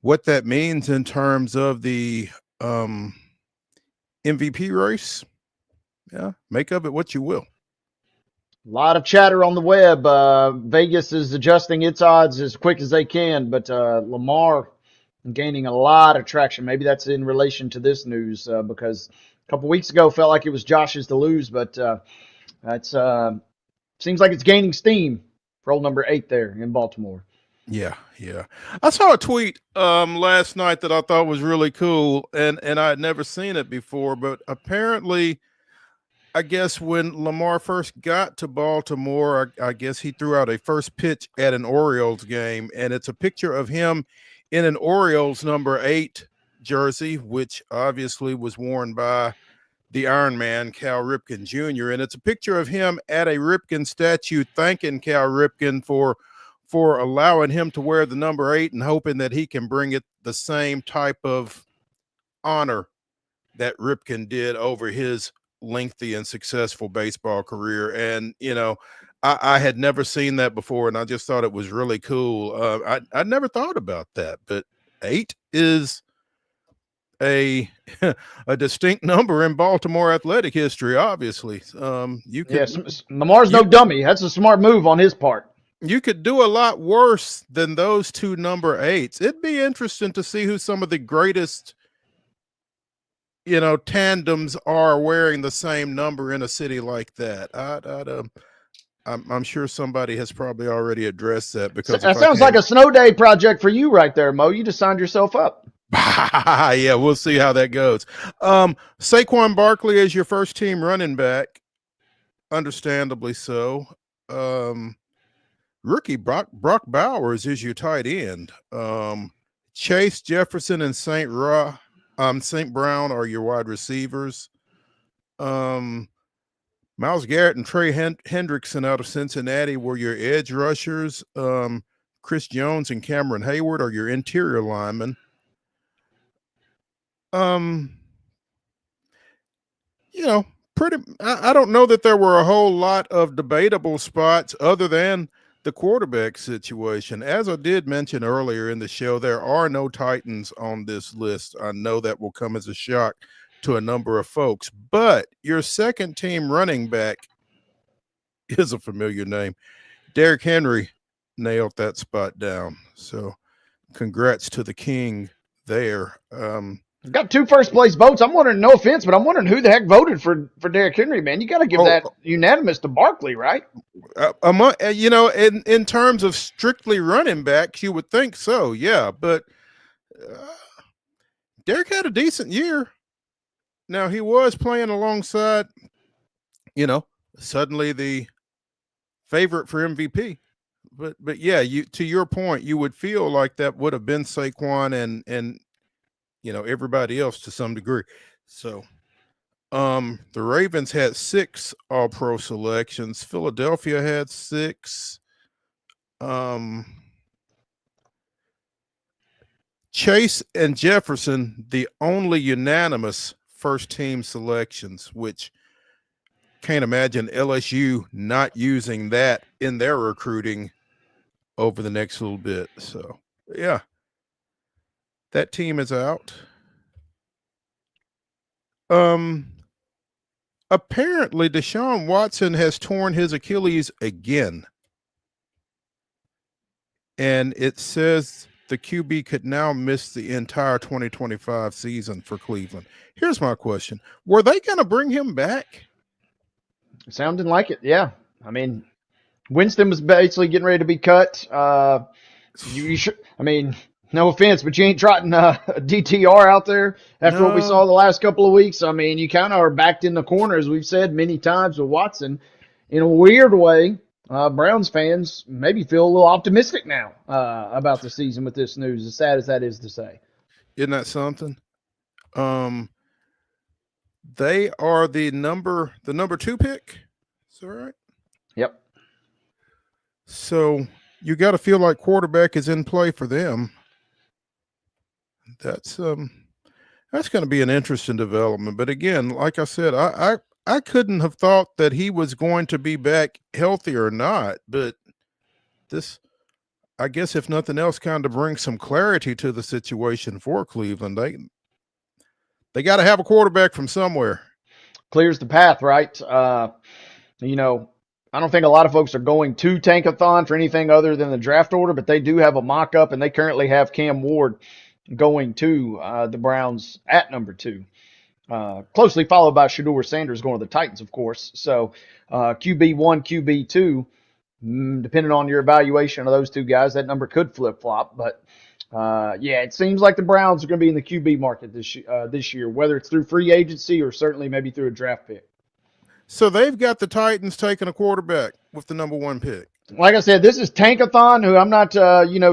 what that means in terms of the MVP race, make of it what you will. A lot of chatter on the web. Vegas is adjusting its odds as quick as they can, but Lamar gaining a lot of traction. Maybe that's in relation to this news because a couple weeks ago felt like it was Josh's to lose, but it's seems like it's gaining steam for old number 8 there in Baltimore. Yeah. I saw a tweet last night that I thought was really cool, and I had never seen it before, but apparently, I guess when Lamar first got to Baltimore, I guess he threw out a first pitch at an Orioles game, and it's a picture of him in an Orioles number 8 jersey, which obviously was worn by the Iron Man, Cal Ripken Jr., and it's a picture of him at a Ripken statue thanking Cal Ripken for allowing him to wear the number 8 and hoping that he can bring it the same type of honor that Ripken did over his lengthy and successful baseball career. And, I had never seen that before, and I just thought it was really cool. I never thought about that, but 8 is a distinct number in Baltimore athletic history, obviously. Lamar's no dummy. That's a smart move on his part. You could do a lot worse than those two number 8s. It'd be interesting to see who some of the greatest, tandems are wearing the same number in a city like that. I'm sure somebody has probably already addressed that because That if I sounds like can, a snow day project for you right there, Mo. You just signed yourself up. yeah, we'll see how that goes. Saquon Barkley is your first team running back, understandably so. Rookie Brock Bowers is your tight end. Chase Jefferson and St. Brown are your wide receivers. Miles Garrett and Trey Hendrickson out of Cincinnati were your edge rushers. Chris Jones and Cameron Hayward are your interior linemen. I don't know that there were a whole lot of debatable spots other than the quarterback situation. As I did mention earlier in the show, there are no Titans on this list. I know that will come as a shock to a number of folks, but your second team running back is a familiar name. Derrick Henry nailed that spot down. So congrats to the king there. Got 2 first place votes. I'm wondering, no offense, but I'm wondering who the heck voted for Derrick Henry, man. You got to give that unanimous to Barkley, right? In terms of strictly running backs, you would think so, yeah. But Derrick had a decent year. Now, he was playing alongside, suddenly the favorite for MVP. But yeah, to your point, you would feel like that would have been Saquon and everybody else to some degree. So the Ravens had 6 All-Pro selections. Philadelphia had 6. Chase and Jefferson, the only unanimous first team selections, which can't imagine LSU not using that in their recruiting over the next little bit. So yeah, that team is out. Apparently Deshaun Watson has torn his Achilles again. And it says the QB could now miss the entire 2025 season for Cleveland. Here's my question. Were they going to bring him back? Sounding like it, yeah. I mean, Winston was basically getting ready to be cut. You should, I mean, no offense, but you ain't trotting a DTR out there after what we saw the last couple of weeks. I mean, you kind of are backed in the corner, as we've said many times with Watson. In a weird way, Browns fans maybe feel a little optimistic now about the season with this news, as sad as that is to say. Isn't that something? They are the number 2 pick. Is that right? Yep. So you got to feel like quarterback is in play for them. That's going to be an interesting development. But again, like I said, I couldn't have thought that he was going to be back healthy or not. But this, I guess, if nothing else, kind of brings some clarity to the situation for Cleveland. They got to have a quarterback from somewhere. Clears the path, right? I don't think a lot of folks are going to Tankathon for anything other than the draft order, but they do have a mock-up, and they currently have Cam Ward going to the Browns at number 2. Closely followed by Shedeur Sanders going to the Titans, of course. So QB1, QB2, depending on your evaluation of those 2 guys, that number could flip-flop. But, it seems like the Browns are going to be in the QB market this year, whether it's through free agency or certainly maybe through a draft pick. So they've got the Titans taking a quarterback with the number 1 pick. Like I said, this is Tankathon, who I'm not,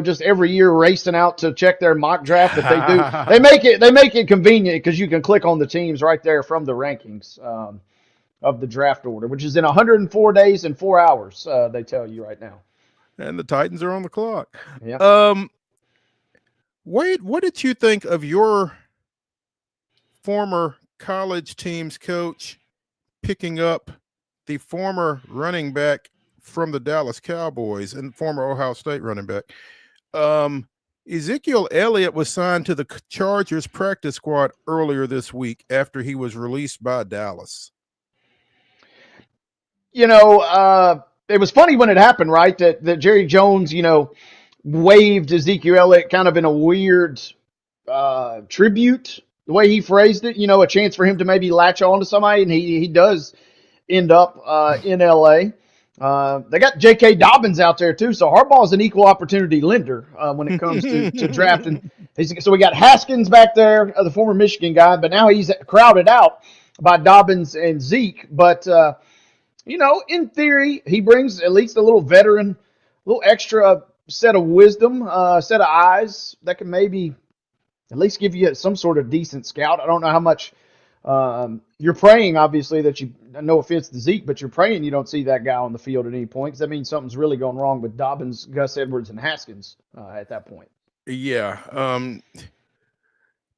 just every year racing out to check their mock draft, but they do. They make it convenient because you can click on the teams right there from the rankings of the draft order, which is in 104 days and 4 hours. They tell you right now. And the Titans are on the clock. Yeah. Wade, what did you think of your former college team's coach picking up the former running back from the Dallas Cowboys and former Ohio State running back? Ezekiel Elliott was signed to the Chargers practice squad earlier this week after he was released by Dallas. It was funny when it happened, right? That Jerry Jones, waived Ezekiel Elliott kind of in a weird tribute, the way he phrased it, a chance for him to maybe latch on to somebody, and he does end up in L.A. They got J.K. Dobbins out there too, so Harbaugh's an equal opportunity lender when it comes to drafting. So we got Haskins back there, the former Michigan guy, but now he's crowded out by Dobbins and Zeke. But in theory, he brings at least a little veteran, a little extra set of wisdom, set of eyes that can maybe at least give you some sort of decent scout. I don't know how much you're praying, obviously, that you, no offense to Zeke, but you're praying you don't see that guy on the field at any point, because that means something's really going wrong with Dobbins, Gus Edwards, and Haskins at that point. Yeah.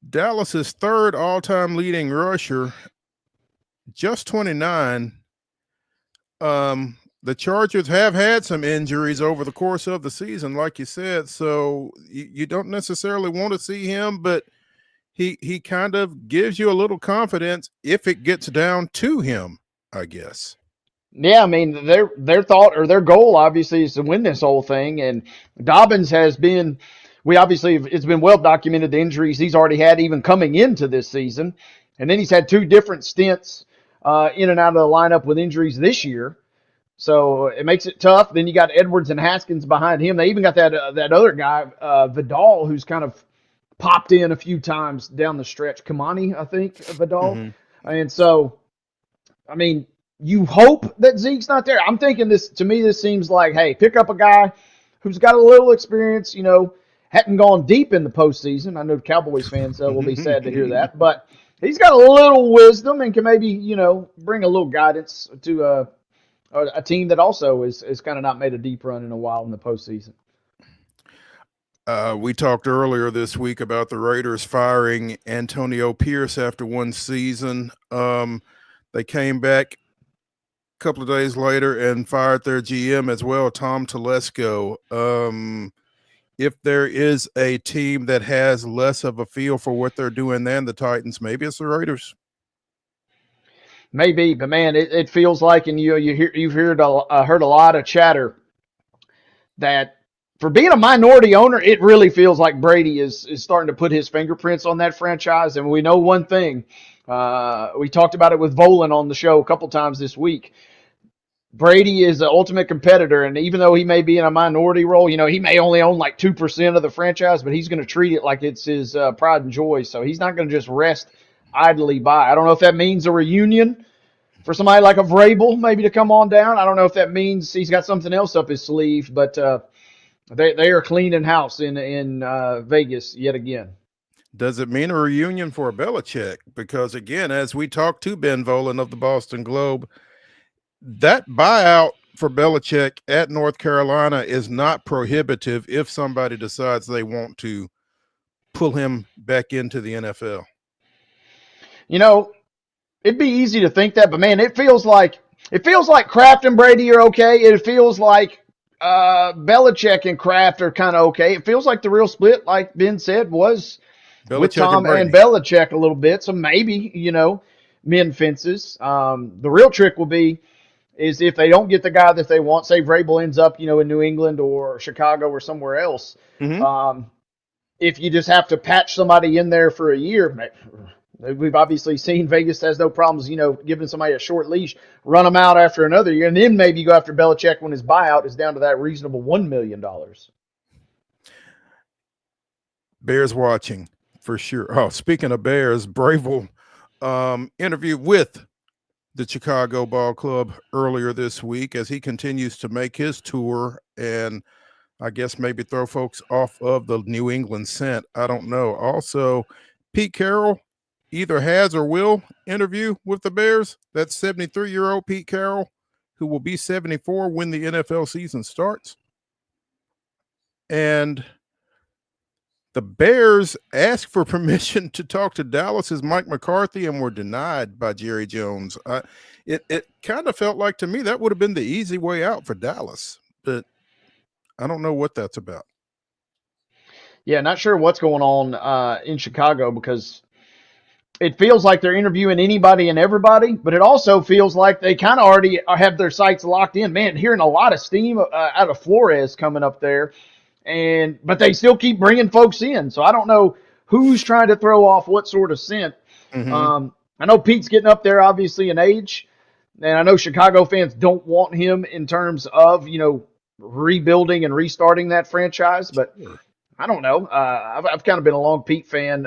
Dallas's third all-time leading rusher, just 29. The Chargers have had some injuries over the course of the season, like you said, so you don't necessarily want to see him, but he kind of gives you a little confidence if it gets down to him, I guess. Yeah, I mean, their thought or their goal obviously is to win this whole thing, and Dobbins has been. It's been well documented the injuries he's already had even coming into this season, and then he's had 2 different stints in and out of the lineup with injuries this year. So it makes it tough. Then you got Edwards and Haskins behind him. They even got that other guy, Vidal, who's kind of popped in a few times down the stretch. Kamani, I think, Vidal. Mm-hmm. And so, I mean, you hope that Zeke's not there. I'm thinking this seems like, hey, pick up a guy who's got a little experience, hadn't gone deep in the postseason. I know Cowboys fans will be sad to hear that, but he's got a little wisdom and can maybe, bring a little guidance to a team that also is kind of not made a deep run in a while in the postseason. We talked earlier this week about the Raiders firing Antonio Pierce after one season. They came back a couple of days later and fired their GM as well, Tom Telesco. If there is a team that has less of a feel for what they're doing than the Titans, maybe it's the Raiders. Maybe, but man, it feels like, and you've heard a lot of chatter that for being a minority owner, it really feels like Brady is starting to put his fingerprints on that franchise. And we know one thing. We talked about it with Volan on the show a couple times this week. Brady is the ultimate competitor, and even though he may be in a minority role, he may only own like 2% of the franchise, but he's going to treat it like it's his pride and joy. So he's not going to just rest idly by. I don't know if that means a reunion for somebody like a Vrabel maybe to come on down. I don't know if that means he's got something else up his sleeve, but they are cleaning house in Vegas yet again. Does it mean a reunion for Belichick? Because again, as we talked to Ben Volan of the Boston Globe, that buyout for Belichick at North Carolina is not prohibitive if somebody decides they want to pull him back into the NFL. It'd be easy to think that, but man, it feels like Kraft and Brady are okay. It feels like Belichick and Kraft are kind of okay. It feels like the real split, like Ben said, was Belichick with Tom and Belichick a little bit. So maybe, mend fences. The real trick will be is if they don't get the guy that they want, say Vrabel ends up, in New England or Chicago or somewhere else. Mm-hmm. If you just have to patch somebody in there for a year, we've obviously seen Vegas has no problems, giving somebody a short leash, run them out after another year, and then maybe you go after Belichick when his buyout is down to that reasonable $1 million. Bears watching for sure. Oh, speaking of Bears, Bravel interview with the Chicago Ball Club earlier this week as he continues to make his tour and I guess maybe throw folks off of the New England scent. I don't know. Also, Pete Carroll either has or will interview with the Bears. That's 73-year-old Pete Carroll, who will be 74 when the NFL season starts. And the Bears asked for permission to talk to Dallas's Mike McCarthy and were denied by Jerry Jones. It kind of felt like to me that would have been the easy way out for Dallas, but I don't know what that's about. Yeah, not sure what's going on in Chicago because it feels like they're interviewing anybody and everybody, but it also feels like they kind of already have their sights locked in. Man, hearing a lot of steam out of Flores coming up there. But they still keep bringing folks in. So I don't know who's trying to throw off what sort of scent. Mm-hmm. I know Pete's getting up there, obviously, in age. And I know Chicago fans don't want him in terms of, rebuilding and restarting that franchise, but I don't know. I've kind of been a long Pete fan,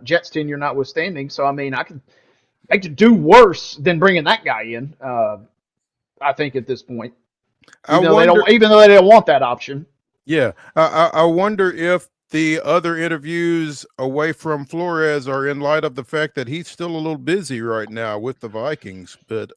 Jets tenure notwithstanding. So, I mean, I could do worse than bringing that guy in, I think, at this point. Even though they don't want that option. Yeah. I wonder if the other interviews away from Flores are in light of the fact that he's still a little busy right now with the Vikings. But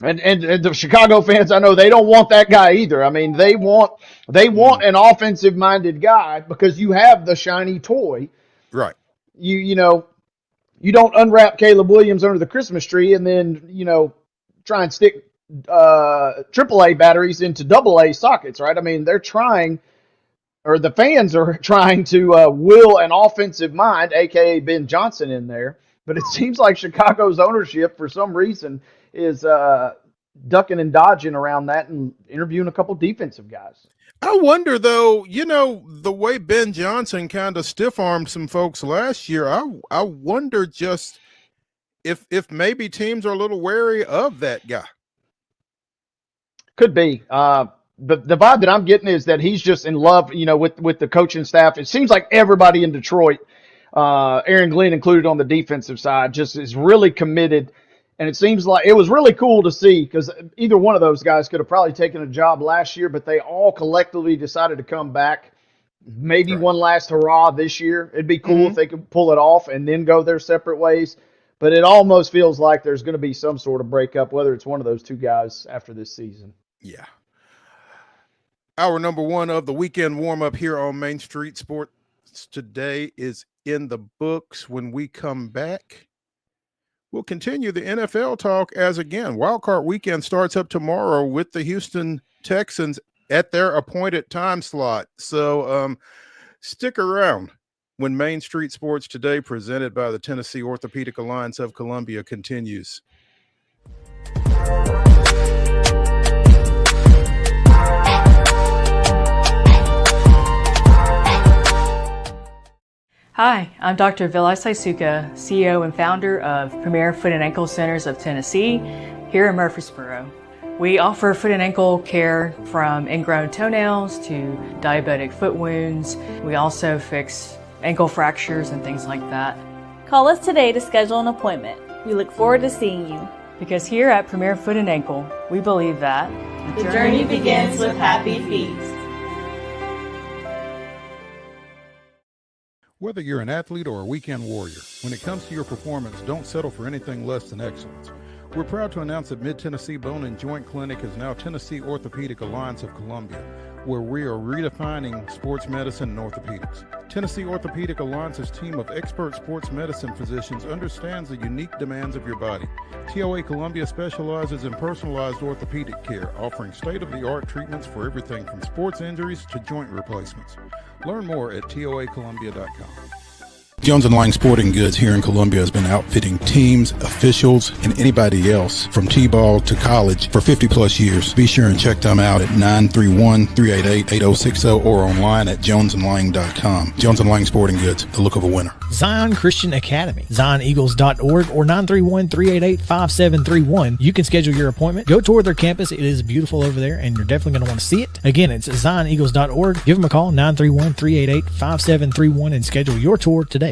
and the Chicago fans, I know they don't want that guy either. I mean, they want an offensive minded guy because you have the shiny toy. Right. You don't unwrap Caleb Williams under the Christmas tree and then, try and stick AAA batteries into AA sockets, right? I mean, the fans are trying to will an offensive mind, a.k.a. Ben Johnson, in there. But it seems like Chicago's ownership, for some reason, is ducking and dodging around that and interviewing a couple defensive guys. I wonder, though, the way Ben Johnson kind of stiff-armed some folks last year, I wonder just if maybe teams are a little wary of that guy. Could be. But the vibe that I'm getting is that he's just in love, with the coaching staff. It seems like everybody in Detroit, Aaron Glenn included on the defensive side, just is really committed. And it seems like it was really cool to see because either one of those guys could have probably taken a job last year, but they all collectively decided to come back. Maybe one last hurrah this year. It'd be cool if they could pull it off and then go their separate ways. But it almost feels like there's going to be some sort of breakup, whether it's one of those two guys after this season. Yeah. Hour number one of the weekend warm-up here on Main Street Sports today is in the books. When we come back, we'll continue the NFL talk as, again, Wildcard Weekend starts up tomorrow with the Houston Texans at their appointed time slot. So stick around when Main Street Sports today, presented by the Tennessee Orthopedic Alliance of Columbia, continues. Hi, I'm Dr. Vilay Saisuka, CEO and founder of Premier Foot and Ankle Centers of Tennessee here in Murfreesboro. We offer foot and ankle care from ingrown toenails to diabetic foot wounds. We also fix ankle fractures and things like that. Call us today to schedule an appointment. We look forward to seeing you. Because here at Premier Foot and Ankle, we believe that the journey begins with happy feet. Whether you're an athlete or a weekend warrior, when it comes to your performance, don't settle for anything less than excellence. We're proud to announce that Mid-Tennessee Bone and Joint Clinic is now Tennessee Orthopedic Alliance of Columbia, where we are redefining sports medicine and orthopedics. Tennessee Orthopedic Alliance's team of expert sports medicine physicians understands the unique demands of your body. TOA Columbia specializes in personalized orthopedic care, offering state-of-the-art treatments for everything from sports injuries to joint replacements. Learn more at toacolumbia.com. Jones & Lang Sporting Goods here in Columbia has been outfitting teams, officials, and anybody else from T-ball to college for 50 plus years. Be sure and check them out at 931-388-8060 or online at jonesandlang.com. Jones & Lang Sporting Goods, the look of a winner. Zion Christian Academy, zioneagles.org or 931-388-5731. You can schedule your appointment. Go tour their campus. It is beautiful over there, and you're definitely going to want to see it. Again, it's zioneagles.org. Give them a call, 931-388-5731, and schedule your tour today.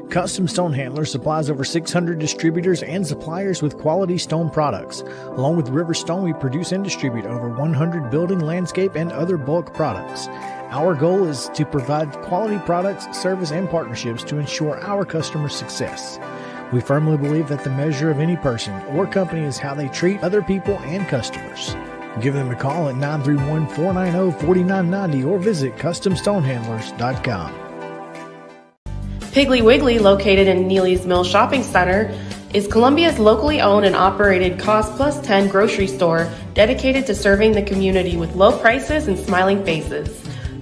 Custom Stone Handler supplies over 600 distributors and suppliers with quality stone products. Along with River Stone, we produce and distribute over 100 building, landscape, and other bulk products. Our goal is to provide quality products, service, and partnerships to ensure our customers' success. We firmly believe that the measure of any person or company is how they treat other people and customers. Give them a call at 931-490-4990 or visit CustomStonehandlers.com. Piggly Wiggly, located in Neely's Mill Shopping Center, is Columbia's locally owned and operated Cost Plus 10 grocery store dedicated to serving the community with low prices and smiling faces.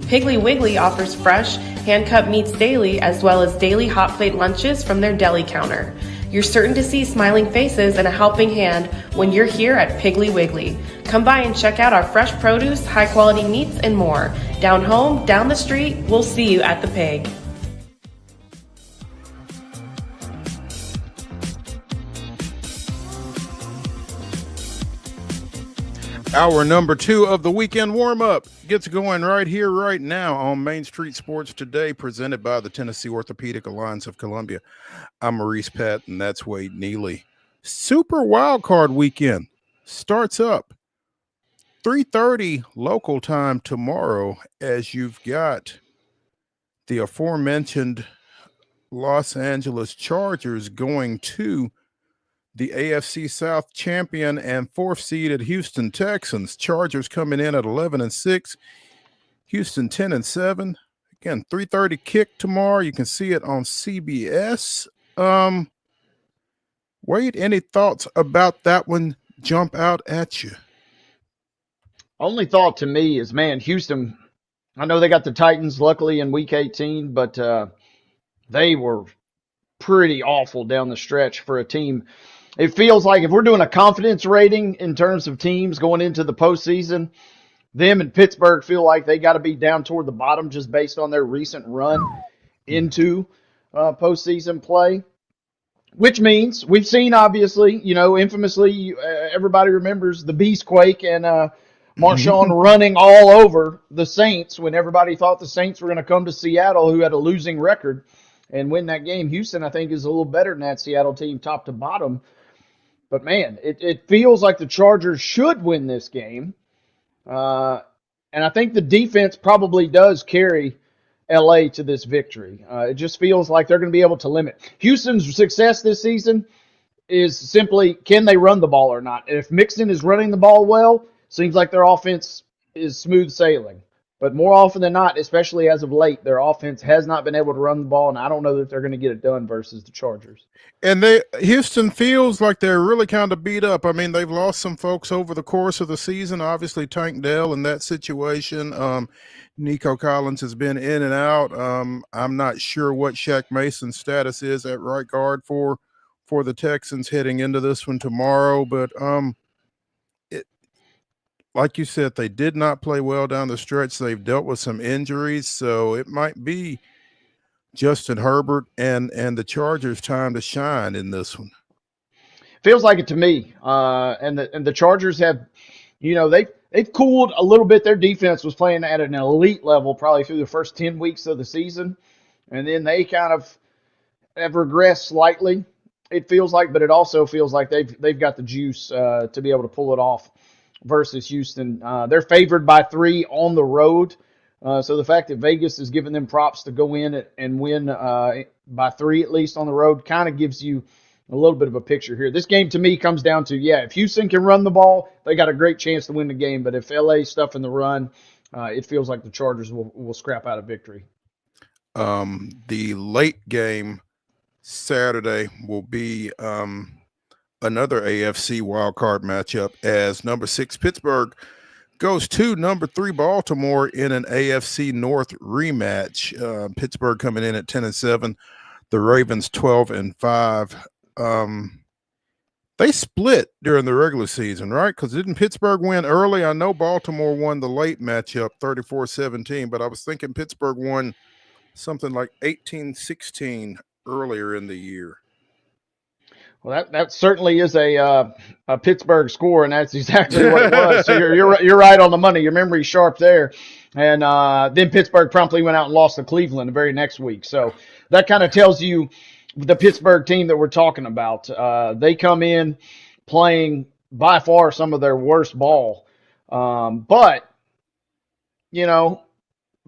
Piggly Wiggly offers fresh, hand-cut meats daily as well as daily hot plate lunches from their deli counter. You're certain to see smiling faces and a helping hand when you're here at Piggly Wiggly. Come by and check out our fresh produce, high-quality meats, and more. Down home, down the street, we'll see you at the Pig. Hour number 2 of the weekend warm-up gets going right here, right now on Main Street Sports Today, presented by the Tennessee Orthopedic Alliance of Columbia. I'm Maurice Patton, that's Wade Neely. Super Wild Card Weekend starts up 3:30 local time tomorrow, as you've got the aforementioned Los Angeles Chargers going to the AFC South champion and 4th seeded Houston Texans. Chargers coming in at 11-6, Houston 10-7. Again, 3:30 kick tomorrow. You can see it on CBS. Wade, any thoughts about that one jump out at you? Only thought to me is, man, Houston, I know they got the Titans luckily in week 18, but they were pretty awful down the stretch for a team. It feels like if we're doing a confidence rating in terms of teams going into the postseason, them and Pittsburgh feel like they got to be down toward the bottom just based on their recent run into postseason play. Which means we've seen, obviously, infamously, everybody remembers the Beastquake and Marshawn running all over the Saints when everybody thought the Saints were going to come to Seattle, who had a losing record, and win that game. Houston, I think, is a little better than that Seattle team top to bottom. But, man, it feels like the Chargers should win this game. And I think the defense probably does carry L.A. to this victory. It just feels like they're going to be able to limit. Houston's success this season is simply, can they run the ball or not? And if Mixon is running the ball well, seems like their offense is smooth sailing. But more often than not, especially as of late, their offense has not been able to run the ball, and I don't know that they're going to get it done versus the Chargers. And Houston feels like they're really kind of beat up. I mean, they've lost some folks over the course of the season. Obviously, Tank Dell in that situation. Nico Collins has been in and out. I'm not sure what Shaq Mason's status is at right guard for the Texans heading into this one tomorrow. But like you said, they did not play well down the stretch. They've dealt with some injuries, so it might be Justin Herbert and the Chargers' time to shine in this one. Feels like it to me. And the Chargers have, they've cooled a little bit. Their defense was playing at an elite level probably through the first 10 weeks of the season, and then they kind of have regressed slightly, it feels like, but it also feels like they've got the juice to be able to pull it off versus Houston. They're favored by 3 on the road. So the fact that Vegas is giving them props to go in and win by 3 at least on the road kind of gives you a little bit of a picture here. This game to me comes down to, if Houston can run the ball, they got a great chance to win the game. But if LA stuff in the run, it feels like the Chargers will scrap out a victory. The late game Saturday will be another AFC wildcard matchup as number 6 Pittsburgh goes to number 3 Baltimore in an AFC North rematch. Pittsburgh coming in at 10-7, the Ravens 12-5. They split during the regular season, right? Because didn't Pittsburgh win early? I know Baltimore won the late matchup 34-17, but I was thinking Pittsburgh won something like 18-16 earlier in the year. Well, that certainly is a Pittsburgh score, and that's exactly what it was. So you're right on the money. Your memory's sharp there. And then Pittsburgh promptly went out and lost to Cleveland the very next week. So that kind of tells you the Pittsburgh team that we're talking about. They come in playing by far some of their worst ball. But,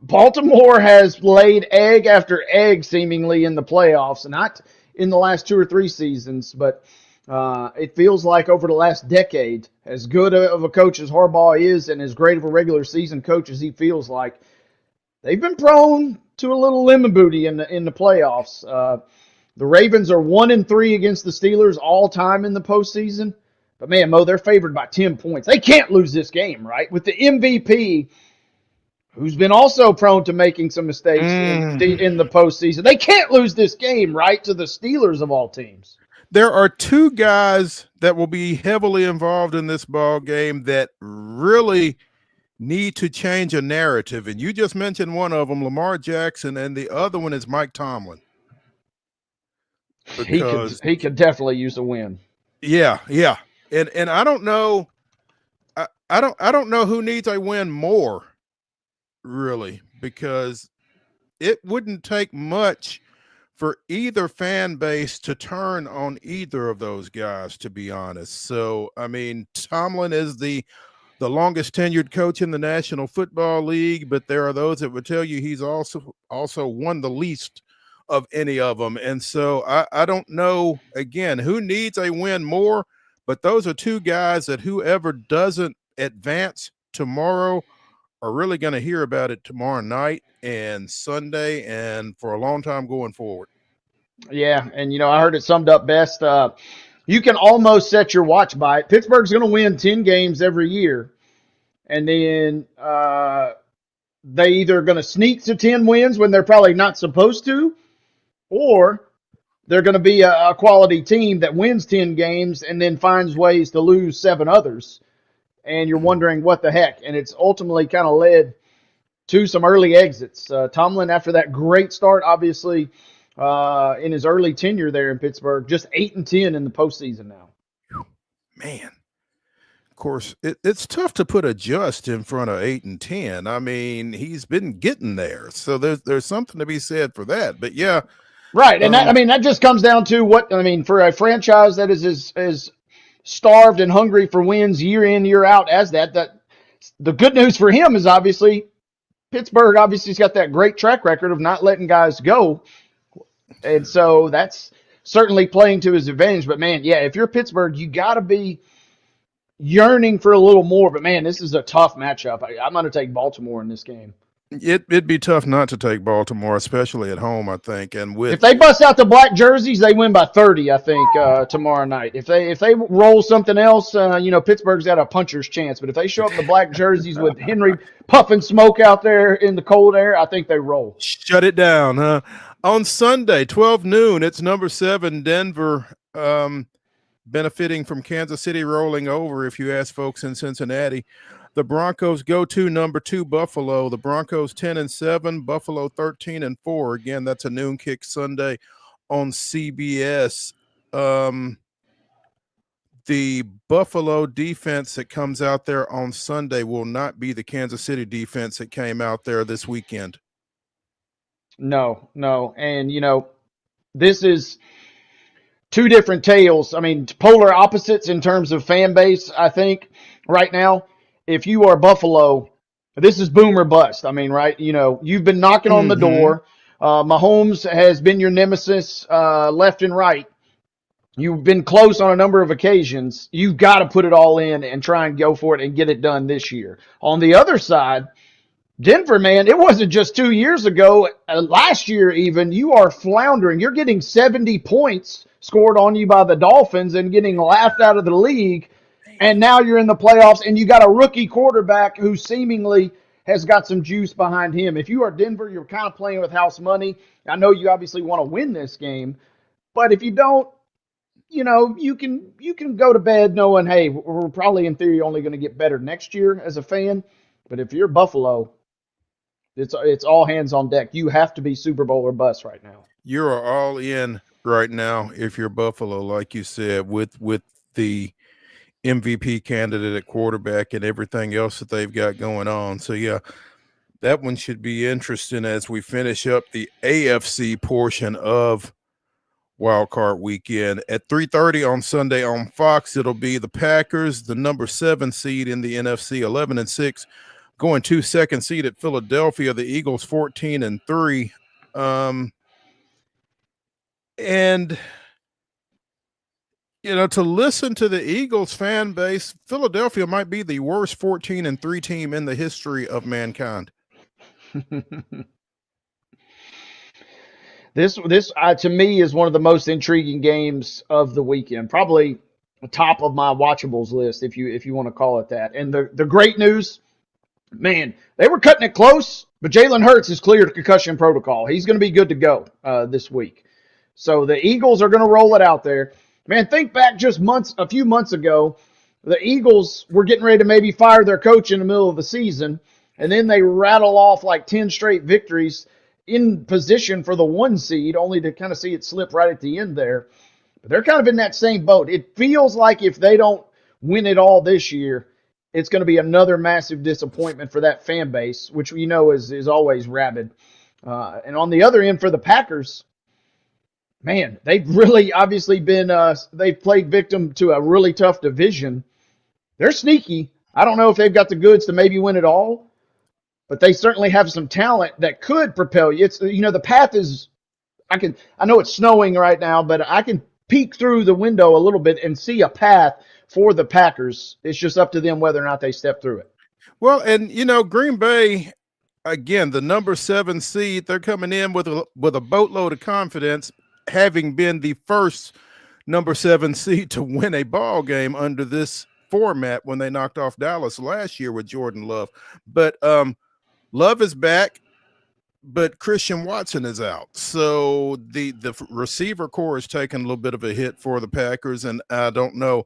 Baltimore has laid egg after egg seemingly in the playoffs, not in the last 2 or 3 seasons, but it feels like over the last decade, as good of a coach as Harbaugh is and as great of a regular season coach as he feels like, they've been prone to a little lemon booty in the playoffs. The Ravens are 1-3 against the Steelers all time in the postseason. But, man, Mo, they're favored by 10 points. They can't lose this game, right? With the MVP, who's been also prone to making some mistakes in the postseason. They can't lose this game, right, to the Steelers of all teams. There are 2 guys that will be heavily involved in this ball game that really need to change a narrative. And you just mentioned one of them, Lamar Jackson, and the other one is Mike Tomlin. Because he could definitely use a win. Yeah. And I don't know. I I don't know who needs a win more, really, because it wouldn't take much for either fan base to turn on either of those guys, to be honest. So, I mean, Tomlin is the longest tenured coach in the National Football League, but there are those that would tell you he's also won the least of any of them. And so I don't know, again, who needs a win more, but those are two guys that whoever doesn't advance tomorrow are really going to hear about it tomorrow night and Sunday and for a long time going forward. Yeah, and I heard it summed up best. You can almost set your watch by it. Pittsburgh's going to win 10 games every year, and then they either going to sneak to 10 wins when they're probably not supposed to, or they're going to be a quality team that wins 10 games and then finds ways to lose 7 others. And you're wondering what the heck. And it's ultimately kind of led to some early exits. Tomlin, after that great start, obviously, in his early tenure there in Pittsburgh, just 8-10 in the postseason now. Man, of course, it's tough to put a just in front of 8-10. I mean, he's been getting there, so there's something to be said for that. But yeah, right, and that just comes down to for a franchise that is as starved and hungry for wins year in, year out as that the good news for him is obviously Pittsburgh obviously has got that great track record of not letting guys go. And so that's certainly playing to his advantage. But, man, yeah, if you're Pittsburgh, you got to be yearning for a little more. But, man, this is a tough matchup. I'm going to take Baltimore in this game. It'd be tough not to take Baltimore, especially at home, I think. And if they bust out the black jerseys, they win by 30, I think, tomorrow night. If they roll something else, Pittsburgh's got a puncher's chance. But if they show up in the black jerseys with Henry puffing smoke out there in the cold air, I think they roll. Shut it down, huh? On Sunday, 12 noon, it's number 7 Denver, benefiting from Kansas City rolling over, if you ask folks in Cincinnati. The Broncos go to number 2 Buffalo. The Broncos 10-7, Buffalo 13-4. Again, that's a noon kick Sunday on CBS. The Buffalo defense that comes out there on Sunday will not be the Kansas City defense that came out there this weekend. No. And, this is two different tales. I mean, polar opposites in terms of fan base, I think, right now. If you are Buffalo, this is boom or bust. I mean, right? You've been knocking on the door. Mahomes has been your nemesis left and right. You've been close on a number of occasions. You've got to put it all in and try and go for it and get it done this year. On the other side, Denver, man, it wasn't just 2 years ago. Last year even, you are floundering. You're getting 70 points scored on you by the Dolphins and getting laughed out of the league. And now you're in the playoffs, and you got a rookie quarterback who seemingly has got some juice behind him. If you are Denver, you're kind of playing with house money. I know you obviously want to win this game, but if you don't, you can go to bed knowing, hey, we're probably in theory only going to get better next year as a fan. But if you're Buffalo, it's all hands on deck. You have to be Super Bowl or bust right now. You are all in right now if you're Buffalo, like you said, with the MVP candidate at quarterback and everything else that they've got going on. So, yeah, that one should be interesting as we finish up the AFC portion of Wild Card Weekend. At 3:30 on Sunday on Fox, it'll be the Packers, the number 7 seed in the NFC, 11-6, going to 2nd seed at Philadelphia, the Eagles 14-3. And to listen to the Eagles fan base, Philadelphia might be the worst 14-3 team in the history of mankind. This to me is one of the most intriguing games of the weekend. Probably top of my watchables list, if you want to call it that. And the great news, man, they were cutting it close, but Jalen Hurts is cleared concussion protocol. He's going to be good to go this week. So the Eagles are going to roll it out there. Man, think back just a few months ago, the Eagles were getting ready to maybe fire their coach in the middle of the season, and then they rattle off like 10 straight victories in position for the 1 seed, only to kind of see it slip right at the end there. But they're kind of in that same boat. It feels like if they don't win it all this year, it's going to be another massive disappointment for that fan base, which we know is always rabid. And on the other end for the Packers, man, they've really obviously been they've played victim to a really tough division. They're sneaky. I don't know if they've got the goods to maybe win it all, but they certainly have some talent that could propel you. It's the path is I know it's snowing right now, but I can peek through the window a little bit and see a path for the Packers. It's just up to them whether or not they step through it. Well, and Green Bay, again, the number 7 seed, they're coming in with a boatload of confidence, having been the first number 7 seed to win a ball game under this format when they knocked off Dallas last year with Jordan Love. But Love is back, but Christian Watson is out. So the receiver core is taking a little bit of a hit for the Packers, and I don't know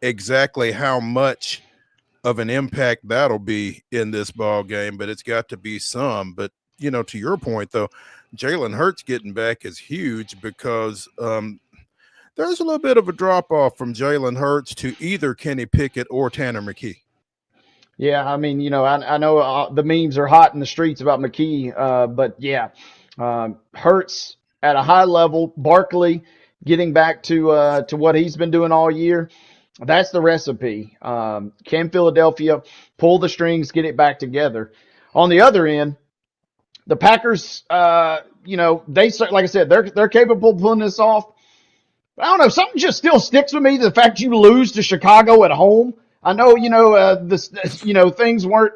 exactly how much of an impact that'll be in this ball game, but it's got to be some. But to your point though, Jalen Hurts getting back is huge because there's a little bit of a drop off from Jalen Hurts to either Kenny Pickett or Tanner McKee. Yeah, I mean, I know the memes are hot in the streets about McKee, but yeah, Hurts at a high level, Barkley getting back to what he's been doing all year. That's the recipe. Can Philadelphia pull the strings, get it back together? On the other end, the Packers, they, like I said, they're capable of pulling this off. I don't know. Something just still sticks with me. The fact you lose to Chicago at home. I know, things weren't.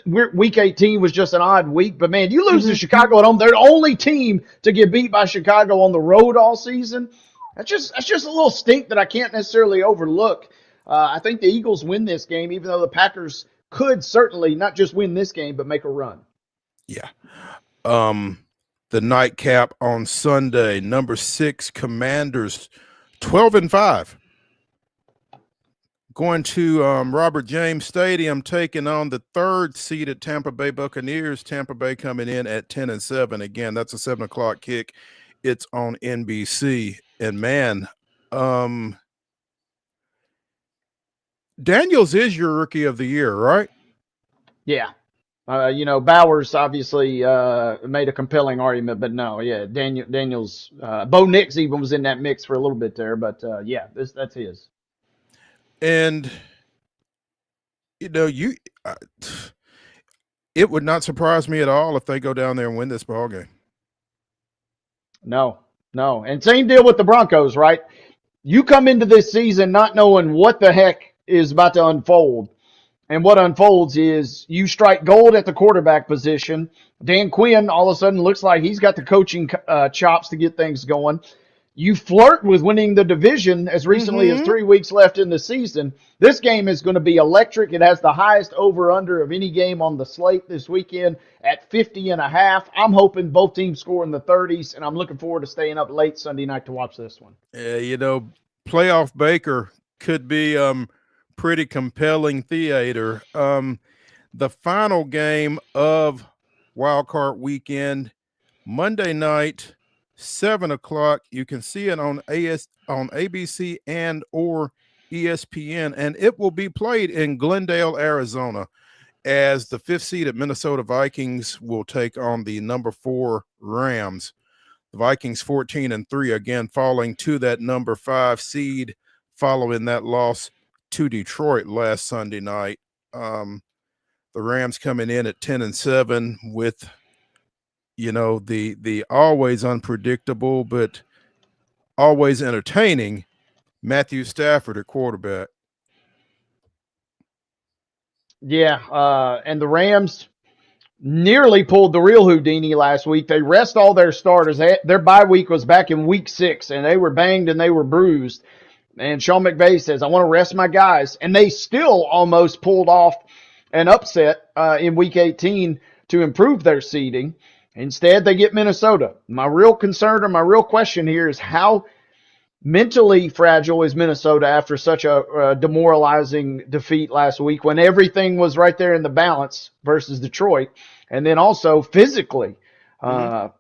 Week 18 was just an odd week, but man, you lose to Chicago at home. They're the only team to get beat by Chicago on the road all season. That's just a little stink that I can't necessarily overlook. I think the Eagles win this game, even though the Packers could certainly not just win this game, but make a run. Yeah. The nightcap on Sunday, number 6 Commanders, 12-5. Going to Robert James Stadium, taking on the 3rd seeded Tampa Bay Buccaneers. Tampa Bay coming in at 10-7. Again, that's a 7:00 kick. It's on NBC. And man, Daniels is your rookie of the year, right? Yeah. Bowers obviously made a compelling argument, but no, yeah, Daniels, Bo Nix even was in that mix for a little bit there, but yeah, that's his. And it would not surprise me at all if they go down there and win this ball game. No, and same deal with the Broncos, right? You come into this season not knowing what the heck is about to unfold. And what unfolds is you strike gold at the quarterback position. Dan Quinn all of a sudden looks like he's got the coaching chops to get things going. You flirt with winning the division as recently as 3 weeks left in the season. This game is going to be electric. It has the highest over-under of any game on the slate this weekend at 50.5. I'm hoping both teams score in the 30s, and I'm looking forward to staying up late Sunday night to watch this one. Yeah, playoff Baker could be pretty compelling theater. The final game of Wild Card Weekend, Monday night, 7:00. You can see it on ABC and or ESPN, and it will be played in Glendale, Arizona, as the 5th seeded Minnesota Vikings will take on the number 4 Rams. The Vikings 14-3, again falling to that number 5 seed following that loss to Detroit last Sunday night. The Rams coming in at 10-7 with the always unpredictable but always entertaining Matthew Stafford at quarterback. Yeah, and the Rams nearly pulled the real Houdini last week. They rest all their starters. Their bye week was back in week 6, and they were banged and they were bruised. And Sean McVay says, I want to rest my guys. And they still almost pulled off an upset in week 18 to improve their seeding. Instead, they get Minnesota. My real concern or my real question here is how mentally fragile is Minnesota after such a demoralizing defeat last week when everything was right there in the balance versus Detroit. And then also physically.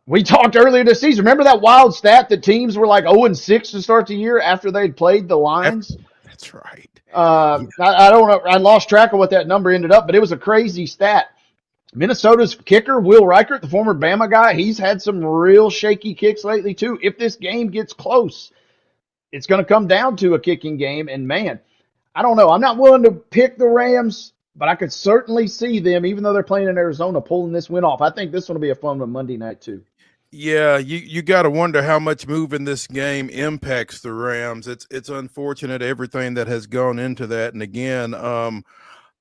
We talked earlier this season. Remember that wild stat that teams were like 0-6 to start the year after they'd played the Lions? That's right. I don't know. I lost track of what that number ended up, but it was a crazy stat. Minnesota's kicker, Will Reichert, the former Bama guy, he's had some real shaky kicks lately too. If this game gets close, it's going to come down to a kicking game. And man, I don't know. I'm not willing to pick the Rams, but I could certainly see them, even though they're playing in Arizona, pulling this win off. I think this one will be a fun one Monday night too. Yeah, you got to wonder how much moving this game impacts the Rams. It's unfortunate everything that has gone into that. And again,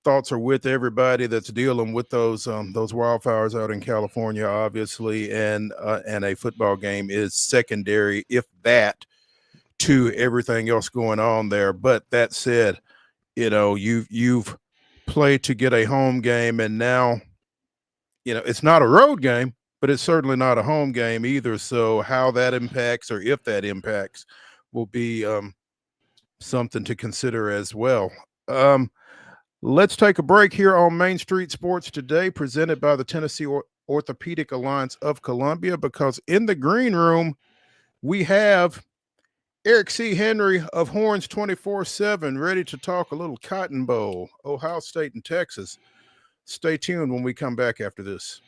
thoughts are with everybody that's dealing with those wildfires out in California, obviously, and a football game is secondary, if that, to everything else going on there. But that said, you've played to get a home game, and now, it's not a road game, but it's certainly not a home game either. So how that impacts, or if that impacts, will be something to consider as well. Let's take a break here on Main Street Sports Today, presented by the Tennessee Orthopedic Alliance of Columbia, because in the green room, we have Eric C. Henry of Horns 24/7 ready to talk a little Cotton Bowl, Ohio State and Texas. Stay tuned when we come back after this.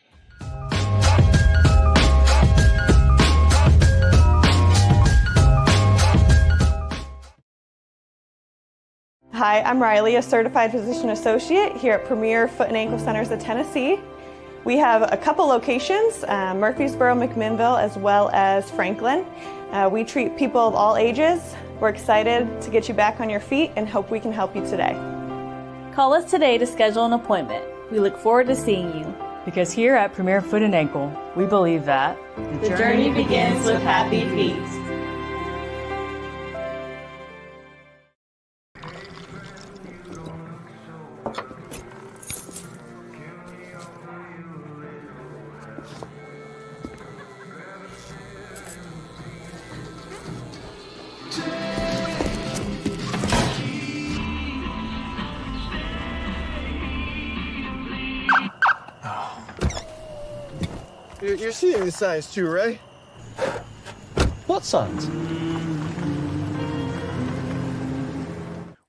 Hi, I'm Riley, a certified physician associate here at Premier Foot and Ankle Centers of Tennessee. We have a couple locations, Murfreesboro, McMinnville, as well as Franklin. We treat people of all ages. We're excited to get you back on your feet and hope we can help you today. Call us today to schedule an appointment. We look forward to seeing you. Because here at Premier Foot and Ankle, we believe that the journey begins with happy feet. You're seeing the signs too, right? What signs?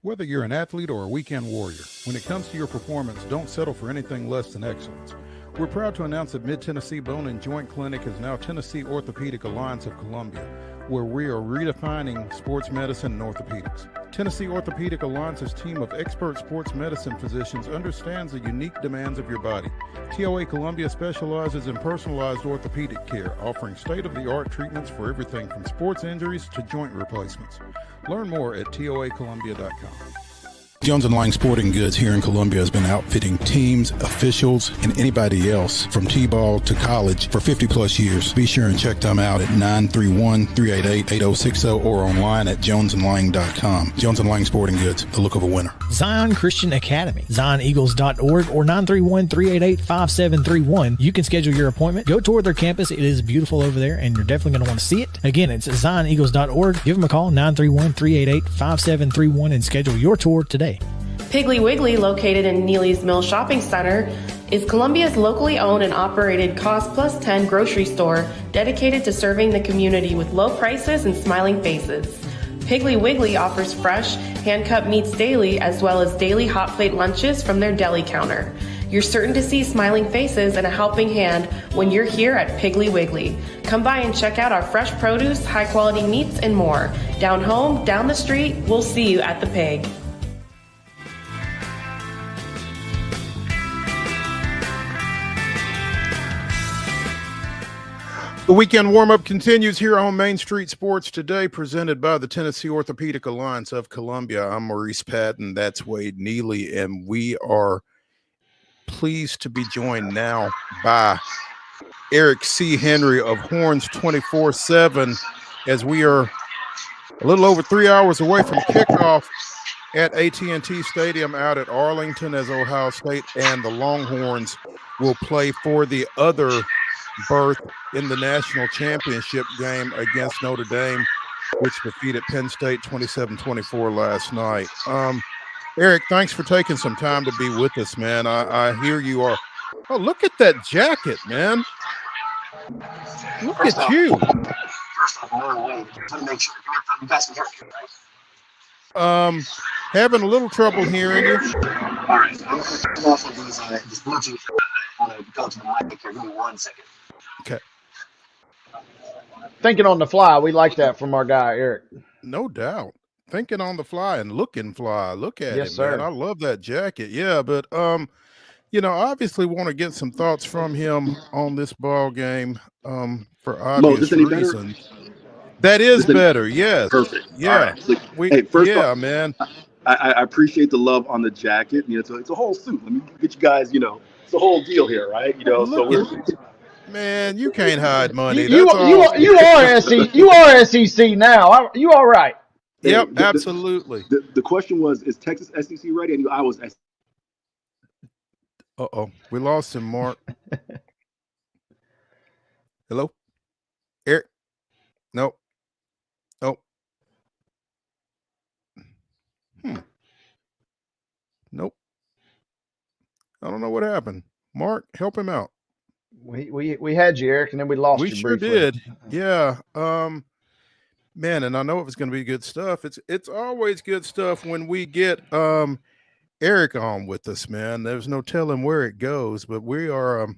Whether you're an athlete or a weekend warrior, when it comes to your performance, don't settle for anything less than excellence. We're proud to announce that Mid-Tennessee Bone and Joint Clinic is now Tennessee Orthopedic Alliance of Columbia, where we are redefining sports medicine and orthopedics. Tennessee Orthopedic Alliance's team of expert sports medicine physicians understands the unique demands of your body. TOA Columbia specializes in personalized orthopedic care, offering state-of-the-art treatments for everything from sports injuries to joint replacements. Learn more at toacolumbia.com. Jones & Lang Sporting Goods here in Columbia has been outfitting teams, officials, and anybody else from T-ball to college for 50 plus years. Be sure and check them out at 931-388-8060 or online at jonesandlang.com. Jones & Lang Sporting Goods, the look of a winner. Zion Christian Academy, zioneagles.org or 931-388-5731. You can schedule your appointment. Go tour their campus. It is beautiful over there, and you're definitely going to want to see it. Again, it's zioneagles.org. Give them a call, 931-388-5731, and schedule your tour today. Piggly Wiggly, located in Neely's Mill Shopping Center, is Columbia's locally owned and operated Cost Plus 10 grocery store dedicated to serving the community with low prices and smiling faces. Piggly Wiggly offers fresh, hand-cut meats daily, as well as daily hot plate lunches from their deli counter. You're certain to see smiling faces and a helping hand when you're here at Piggly Wiggly. Come by and check out our fresh produce, high-quality meats, and more. Down home, down the street, we'll see you at the Pig. The weekend warm-up continues here on Main Street Sports Today, presented by the Tennessee Orthopedic Alliance of Columbia. I'm Maurice Patton. That's Wade Neely, and we are pleased to be joined now by Eric C. Henry of Horns 24/7, as we are a little over 3 hours away from kickoff at AT&T Stadium out at Arlington, as Ohio State and the Longhorns will play for the other berth in the national championship game against Notre Dame, which defeated Penn State 27-24 last night. Eric, thanks for taking some time to be with us, man. I hear you are. Oh, look at that jacket, man. Look at you. Having a little trouble hearing you. All right. I'm off of this Bluetooth. I want to go to my mic here. Give me 1 second. Okay. Thinking on the fly, we like that from our guy Eric. No doubt. Thinking on the fly and looking fly. Look at Yes, him, sir. man. I love that jacket. Yeah, but obviously want to get some thoughts from him on this ball game for obvious reasons. That is better. Yes. Perfect. Yeah. All right. So, hey, first off, man. I appreciate the love on the jacket. It's a whole suit. Let me get you guys, it's a whole deal here, right? Man, you can't hide money. You are SEC now. You all right? Yep, absolutely. The question was, is Texas SEC ready? I knew I was SEC. Uh-oh, we lost him, Mark. Hello? Eric? Nope. Nope. I don't know what happened. Mark, help him out. We had you, Eric, and then we lost you sure briefly. did. Yeah. Man, and I know it was going to be good stuff. It's always good stuff when we get Eric on with us, man. There's no telling where it goes, but we are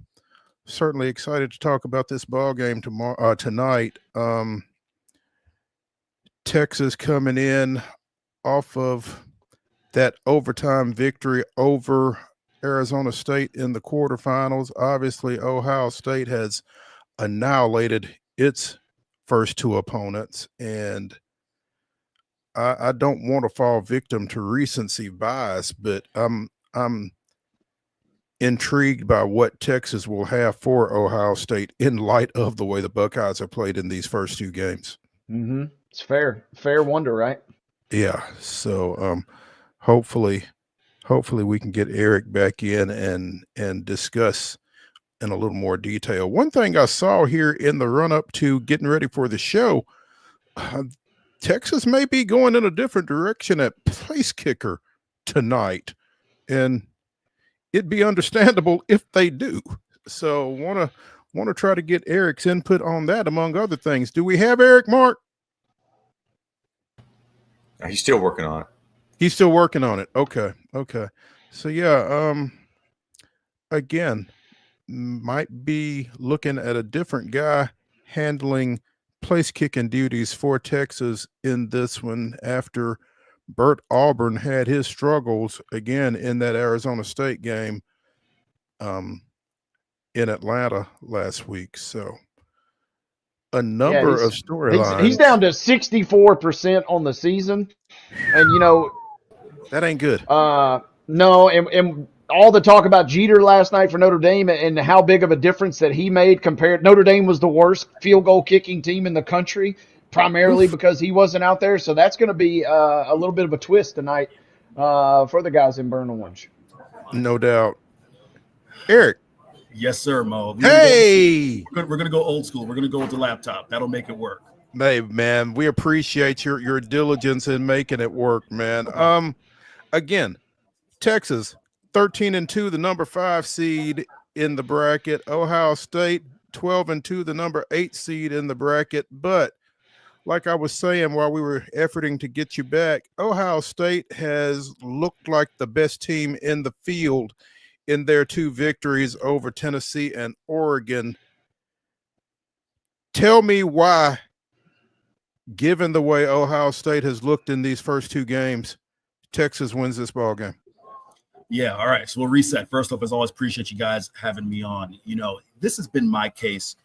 certainly excited to talk about this ball game tonight. Texas coming in off of that overtime victory over Arizona State in the quarterfinals. Obviously, Ohio State has annihilated its first two opponents, and I don't want to fall victim to recency bias, but I'm intrigued by what Texas will have for Ohio State in light of the way the Buckeyes have played in these first two games. Mm-hmm. It's fair wonder, right? Yeah. So hopefully we can get Eric back in and discuss in a little more detail. One thing I saw here in the run-up to getting ready for the show, Texas may be going in a different direction at place kicker tonight, and it'd be understandable if they do. So want to try to get Eric's input on that, among other things. Do we have Eric, Mark? He's still working on it. He's still working on it. Okay. So yeah, again, might be looking at a different guy handling place kicking duties for Texas in this one after Bert Auburn had his struggles again in that Arizona State game in Atlanta last week. So a number of storylines. He's down to 64% on the season, and that ain't good. No, and all the talk about Jeter last night for Notre Dame and how big of a difference that he made compared. Notre Dame was the worst field goal kicking team in the country, primarily because he wasn't out there. So that's going to be a little bit of a twist tonight for the guys in Burn Orange. No doubt. Eric. Yes, sir, Mo. We're going to go old school. We're going to go with the laptop. That'll make it work. Hey, man, we appreciate your diligence in making it work, man. Again, Texas 13-2, the number 5 seed in the bracket. Ohio State 12-2, the number 8 seed in the bracket. But like I was saying while we were efforting to get you back, Ohio State has looked like the best team in the field in their 2 victories over Tennessee and Oregon. Tell me why, given the way Ohio State has looked in these first 2 games, Texas wins this ball game. Yeah, all right. So we'll reset. First off, as always, appreciate you guys having me on. This has been my case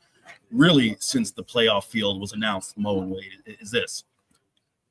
really since the playoff field was announced, Mo and Wade, is this.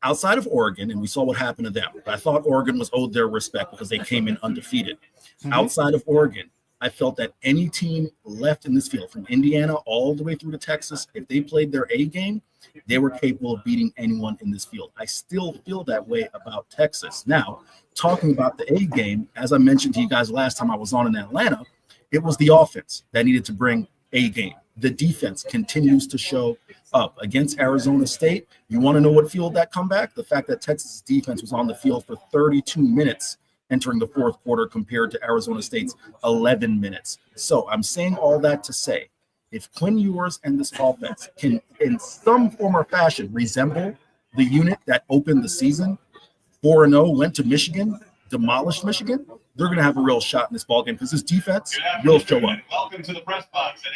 Outside of Oregon, and we saw what happened to them, I thought Oregon was owed their respect because they came in undefeated. Mm-hmm. Outside of Oregon, I felt that any team left in this field, from Indiana all the way through to Texas, if they played their A game, they were capable of beating anyone in this field. I still feel that way about Texas. Now, talking about the A game, as I mentioned to you guys last time I was on in Atlanta, it was the offense that needed to bring A game. The defense continues to show up. Against Arizona State, you want to know what fueled that comeback? The fact that Texas' defense was on the field for 32 minutes entering the fourth quarter compared to Arizona State's 11 minutes. So I'm saying all that to say, if Quinn Ewers and this offense can, in some form or fashion, resemble the unit that opened the season, 4-0, went to Michigan, demolished Michigan, they're going to have a real shot in this ballgame because this defense will show up. Welcome to the press box at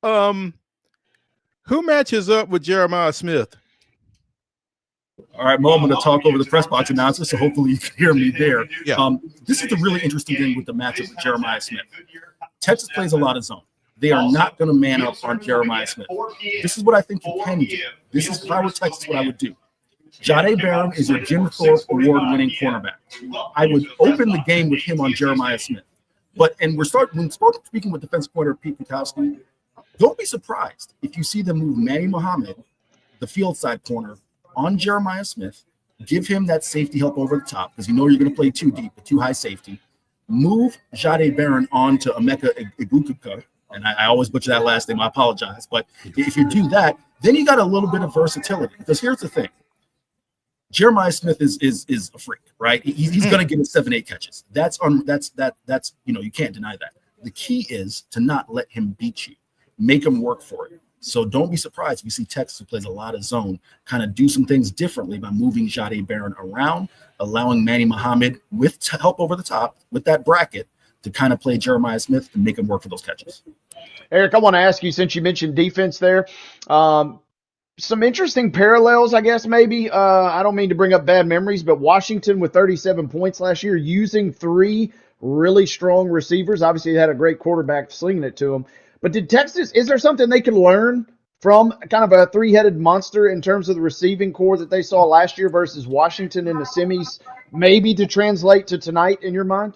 18. Who matches up with Jeremiah Smith? All right, Mo, I'm going to talk over the press box announcer, so hopefully you can hear me there. Yeah. This is the really interesting thing with the matchup with Jeremiah Smith. Texas plays a lot of zone. They are not going to man up on Jeremiah Smith. This is what I think you can do. This is, if I were Texas, what I would do. Jahdae Barron is your Jim Thorpe award-winning cornerback. I would open the game with him on Jeremiah Smith. When speaking with defensive coordinator Pete Kwiatkowski, don't be surprised if you see them move Manny Muhammad, the field side corner, on Jeremiah Smith, give him that safety help over the top because you know you're going to play too deep, but too high safety. Move Jahdae Barron on to Emeka Egbuka, and I always butcher that last name. I apologize. But if you do that, then you got a little bit of versatility. Because here's the thing. Jeremiah Smith is a freak, right? He's going to get his 7-8 catches. That's you can't deny that. The key is to not let him beat you. Make him work for it. So don't be surprised if you see Texas, who plays a lot of zone, kind of do some things differently by moving Jahdae Barron around, allowing Manny Muhammad with help over the top with that bracket to kind of play Jeremiah Smith and make him work for those catches. Eric, I want to ask you, since you mentioned defense there, some interesting parallels, I guess, maybe. I don't mean to bring up bad memories, but Washington with 37 points last year, using 3 really strong receivers. Obviously, they had a great quarterback slinging it to them. But did Texas, is there something they can learn from kind of a 3-headed monster in terms of the receiving core that they saw last year versus Washington in the semis, maybe to translate to tonight in your mind?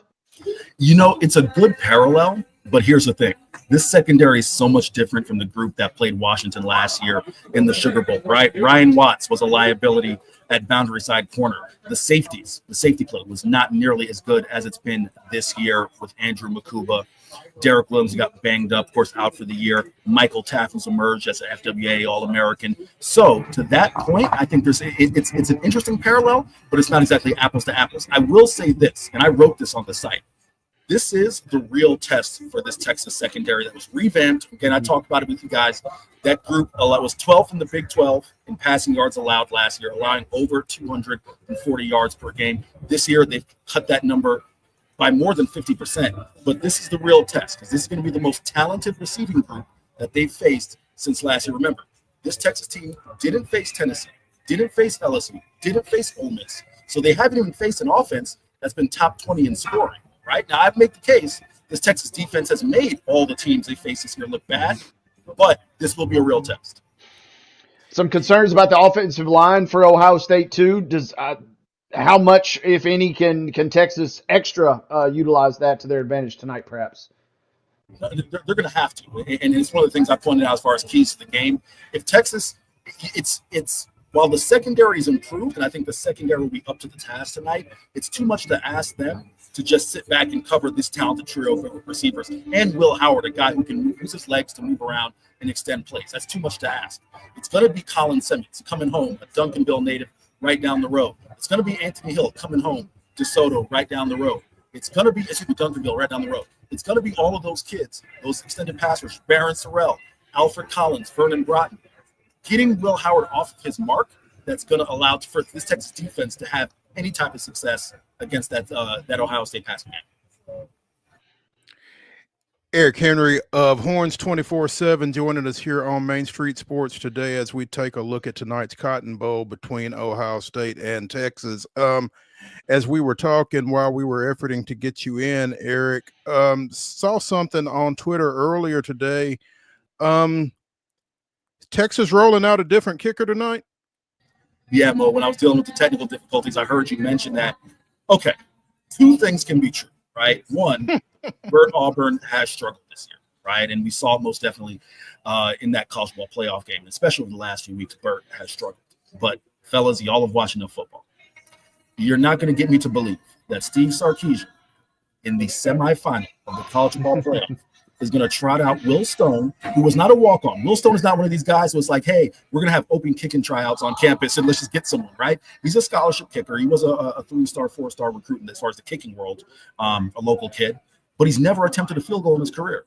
It's a good parallel, but here's the thing. This secondary is so much different from the group that played Washington last year in the Sugar Bowl, right? Ryan Watts was a liability at boundary side corner. The safety play was not nearly as good as it's been this year with Andrew Makuba. Derek Williams got banged up, of course, out for the year. Michael Taft has emerged as an FWA All-American. So to that point, I think it's an interesting parallel, but it's not exactly apples to apples. I will say this, and I wrote this on the site. This is the real test for this Texas secondary that was revamped. Again, I talked about it with you guys. That group was 12th in the Big 12 in passing yards allowed last year, allowing over 240 yards per game. This year, they've cut that number by more than 50%. But this is the real test because this is going to be the most talented receiving group that they've faced since last year. Remember, this Texas team didn't face Tennessee, didn't face LSU, didn't face Ole Miss. So they haven't even faced an offense that's been top 20 in scoring. Right now, I'd make the case this Texas defense has made all the teams they face this year look bad, but this will be a real test. Some concerns about the offensive line for Ohio State too. Does how much, if any, can Texas extra utilize that to their advantage tonight, perhaps? They're going to have to, and it's one of the things I pointed out as far as keys to the game. If Texas, it's while the secondary is improved, and I think the secondary will be up to the task tonight, it's too much to ask them to just sit back and cover this talented trio of receivers. And Will Howard, a guy who can use his legs to move around and extend plays. That's too much to ask. It's going to be Colin Simmons coming home, a Duncanville native right down the road. It's going to be Anthony Hill coming home, DeSoto right down the road. It's going to be Duncanville right down the road. It's going to be all of those kids, those extended passers, Barron Sorrell, Alfred Collins, Vernon Broughton. Getting Will Howard off of his mark, that's going to allow for this Texas defense to have any type of success against that Ohio State passing game. Eric Henry of Horns 24/7 joining us here on Main Street Sports today as we take a look at tonight's Cotton Bowl between Ohio State and Texas. As we were talking while we were efforting to get you in, Eric, saw something on Twitter earlier today. Texas rolling out a different kicker tonight? Yeah, Mo, when I was dealing with the technical difficulties, I heard you mention that. Okay, 2 things can be true, right? One, Bert Auburn has struggled this year, right? And we saw it most definitely in that college ball playoff game, especially over the last few weeks, Bert has struggled. But, fellas, y'all have watched enough football. You're not going to get me to believe that Steve Sarkisian in the semifinal of the college ball playoff is going to trot out Will Stone, who was not a walk-on. Will Stone is not one of these guys who was like, hey, we're going to have open kicking tryouts on campus and let's just get someone, right? He's a scholarship kicker. He was a 3-star, 4-star recruit as far as the kicking world, a local kid, but he's never attempted a field goal in his career.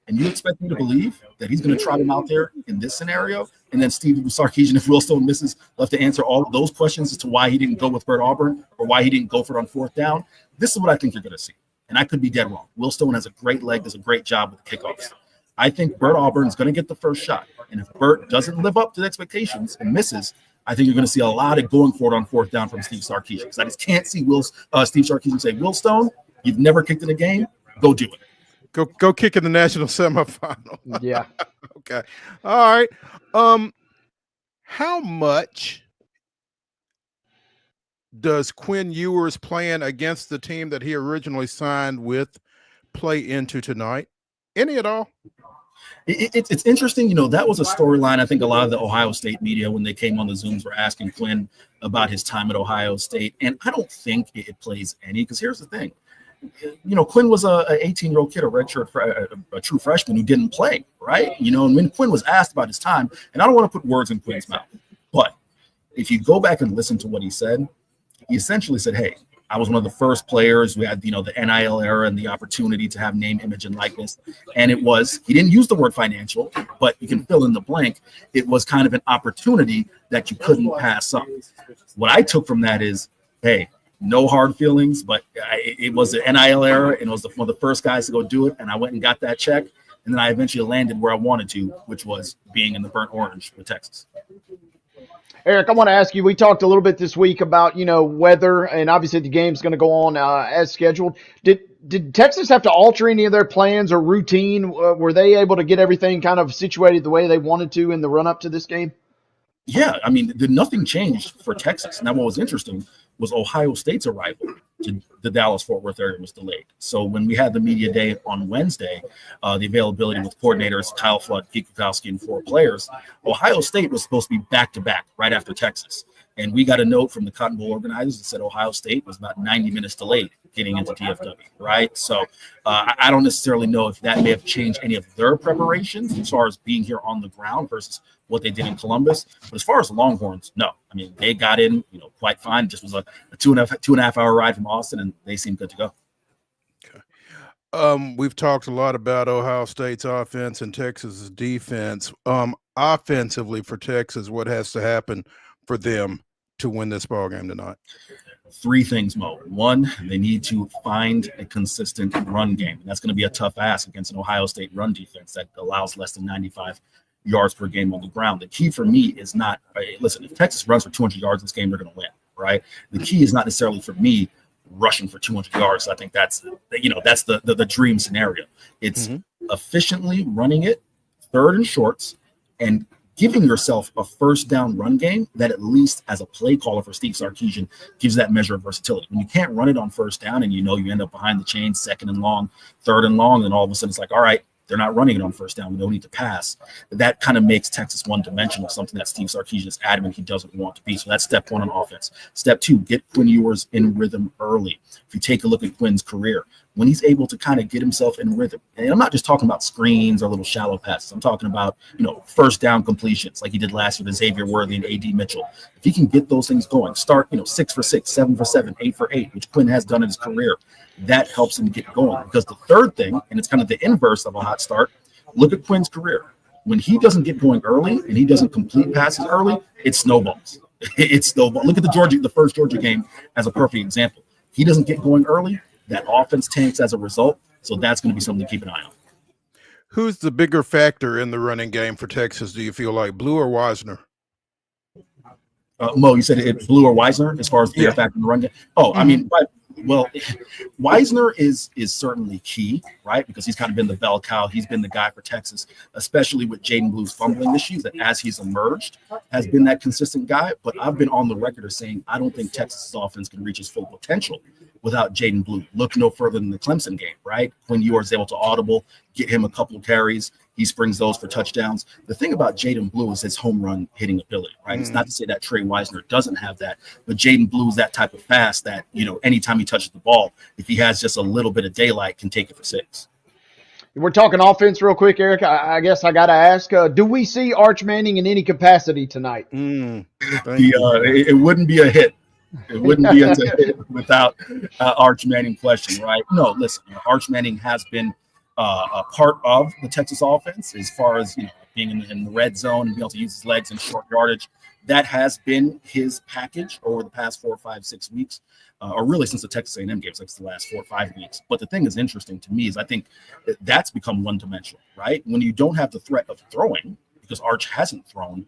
And you expect me to believe that he's going to trot him out there in this scenario? And then Steve Sarkisian, if Will Stone misses, left to answer all of those questions as to why he didn't go with Bert Auburn or why he didn't go for it on 4th down. This is what I think you're going to see. And I could be dead wrong. Will Stone has a great leg, does a great job with the kickoffs. I think Bert Auburn is going to get the first shot. And if Bert doesn't live up to the expectations and misses, I think you're going to see a lot of going for it on 4th down from Steve Sarkisian. Because I just can't see Steve Sarkisian say, Will Stone, you've never kicked in a game, go do it. Go kick in the national semifinal. Yeah. Okay. All right. How much does Quinn Ewers playing against the team that he originally signed with play into tonight? Any at all? It's interesting. That was a storyline. I think a lot of the Ohio State media, when they came on the Zooms, were asking Quinn about his time at Ohio State. And I don't think it plays any, because here's the thing. Quinn was a 18-year-old kid, a true freshman who didn't play, right? And when Quinn was asked about his time, and I don't want to put words in Quinn's mouth, but if you go back and listen to what he said, he essentially said, hey, I was one of the first players who had, the NIL era and the opportunity to have name, image, and likeness. And he didn't use the word financial, but you can fill in the blank. It was kind of an opportunity that you couldn't pass up. What I took from that is, hey, no hard feelings, but it was the NIL era, and it was one of the first guys to go do it. And I went and got that check. And then I eventually landed where I wanted to, which was being in the burnt orange with Texas. Eric, I want to ask you, we talked a little bit this week about, weather, and obviously the game's going to go on as scheduled. Did Texas have to alter any of their plans or routine? Were they able to get everything kind of situated the way they wanted to in the run-up to this game? Yeah, nothing changed for Texas. Now, what was interesting was Ohio State's arrival to the Dallas-Fort Worth area was delayed. So when we had the media day on Wednesday, the availability with coordinators, Kyle Flood, Pete Kukowski, and 4 players, Ohio State was supposed to be back-to-back right after Texas. And we got a note from the Cotton Bowl organizers that said Ohio State was about 90 minutes delayed getting into DFW, right? So I don't necessarily know if that may have changed any of their preparations as far as being here on the ground versus what they did in Columbus. But as far as the Longhorns, no. They got in, quite fine. It just was a 2.5 hour ride from Austin, and they seemed good to go. Okay. We've talked a lot about Ohio State's offense and Texas's defense. Offensively for Texas, what has to happen for them to win this ball game tonight? 3 things, Mo. 1, they need to find a consistent run game. And that's going to be a tough ask against an Ohio State run defense that allows less than 95 yards per game on the ground. The key for me is not, listen, if Texas runs for 200 yards in this game, they're going to win, right? The key is not necessarily for me rushing for 200 yards. I think that's the dream scenario. It's efficiently running it, 3rd and shorts, and giving yourself a 1st down run game that at least as a play caller for Steve Sarkisian gives that measure of versatility. When you can't run it on 1st down and you end up behind the chains, 2nd and long, 3rd and long, and all of a sudden it's like, all right, they're not running it on 1st down. We don't need to pass. That kind of makes Texas one-dimensional, something that Steve Sarkisian is adamant he doesn't want to be. So that's step 1 on offense. Step 2, get Quinn Ewers in rhythm early. If you take a look at Quinn's career, when he's able to kind of get himself in rhythm, and I'm not just talking about screens or little shallow passes. I'm talking about, 1st down completions like he did last year with Xavier Worthy and A.D. Mitchell. If he can get those things going, start, 6 for 6, 7 for 7, 8 for 8, which Quinn has done in his career, that helps him get going. Because the 3rd thing, and it's kind of the inverse of a hot start, look at Quinn's career. When he doesn't get going early and he doesn't complete passes early, it snowballs. It snowballs. Look at the first Georgia game as a perfect example. He doesn't get going early, that offense tanks as a result. So that's going to be something to keep an eye on. Who's the bigger factor in the running game for Texas, do you feel like, Blue or Wisner? Mo, you said it's Blue or Wisner as far as the bigger factor in the run game? Oh, Well, Wisner is certainly key, right? Because he's kind of been the bell cow. He's been the guy for Texas, especially with Jaden Blue's fumbling issues, that as he's emerged, has been that consistent guy. But I've been on the record as saying I don't think Texas's offense can reach its full potential without Jaden Blue. Look no further than the Clemson game, right? When Ewers is able to audible, get him a couple of carries, he springs those for touchdowns. The thing about Jaden Blue is his home run hitting ability, right? It's not to say that Trey Wisner doesn't have that, but Jaden Blue is that type of fast that, anytime he touches the ball, if he has just a little bit of daylight, can take it for 6. We're talking offense real quick, Eric. I guess I got to ask, do we see Arch Manning in any capacity tonight? It wouldn't be a hit. It wouldn't be a hit without Arch Manning question, right? No, listen, Arch Manning has been a part of the Texas offense as far as being in the red zone and being able to use his legs in short yardage. That has been his package over the past 4, 5, 6 weeks, or really since the Texas A&M games, like the last 4 or 5 weeks. But the thing that's interesting to me is I think that's become one-dimensional, right? When you don't have the threat of throwing, because Arch hasn't thrown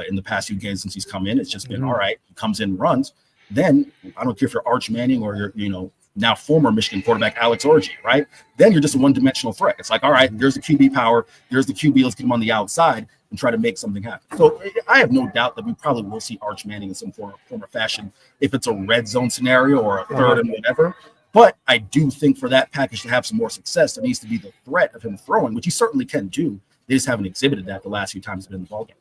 in the past few games since he's come in. It's just been all right. He comes in, runs. Then I don't care if you're Arch Manning or you're now former Michigan quarterback Alex Orji, right? Then you're just a one-dimensional threat. It's like, all right, there's the QB power, there's the QB, let's get him on the outside and try to make something happen. So I have no doubt that we probably will see Arch Manning in some form or fashion if it's a red zone scenario or a third and whatever. But I do think for that package to have some more success, there needs to be the threat of him throwing, which he certainly can do. They just haven't exhibited that the last few times he's been in the ballgame.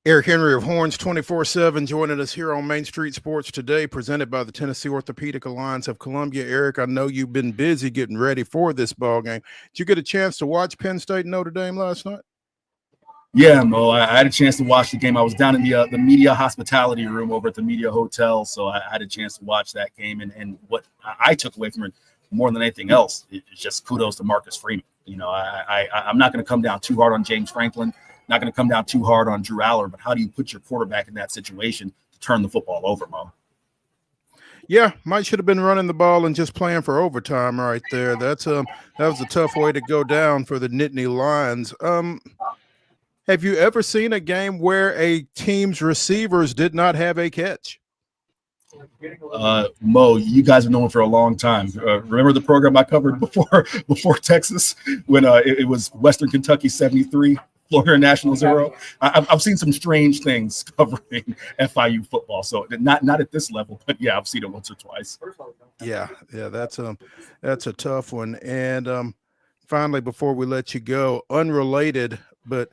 Eric Henry of Horns 24/7 joining us here on Main Street Sports today, presented by the Tennessee Orthopedic Alliance of Columbia. Eric, I know you've been busy getting ready for this ball game. Did you get a chance to watch Penn State and Notre Dame last night? Yeah, Mo, I had a chance to watch the game. I was down in the media hospitality room over at the media hotel, so I had a chance to watch that game. And what I took away from it more than anything else is just kudos to Marcus Freeman. I'm not going to come down too hard on James Franklin. Not going to come down too hard on Drew Aller, but how do you put your quarterback in that situation to turn the football over, Mo? Yeah, might should have been running the ball and just playing for overtime right there. That was a tough way to go down for the Nittany Lions. Have you ever seen a game where a team's receivers did not have a catch? Mo, you guys have known for a long time. Remember the program I covered before Texas when it was Western Kentucky 73? Florida National 0. I've seen some strange things covering FIU football. So not at this level, but yeah, I've seen it once or twice. Yeah, that's a tough one. And finally, before we let you go, unrelated, but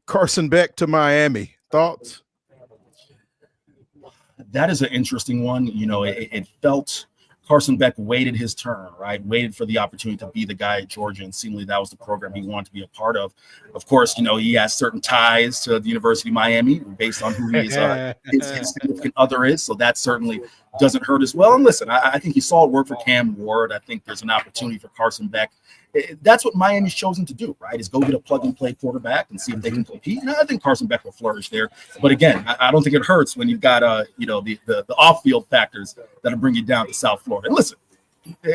Carson Beck to Miami. Thoughts? That is an interesting one. It felt Carson Beck waited his turn, right? Waited for the opportunity to be the guy at Georgia, and seemingly that was the program he wanted to be a part of. Of course, he has certain ties to the University of Miami based on who his significant other is, so that certainly doesn't hurt as well. And listen, I think he saw it work for Cam Ward. I think there's an opportunity for Carson Beck. That's what Miami's chosen to do, right? Is go get a plug-and-play quarterback and see if they can compete. And I think Carson Beck will flourish there. But again, I don't think it hurts when you've got the off-field factors that'll bring you down to South Florida. And listen,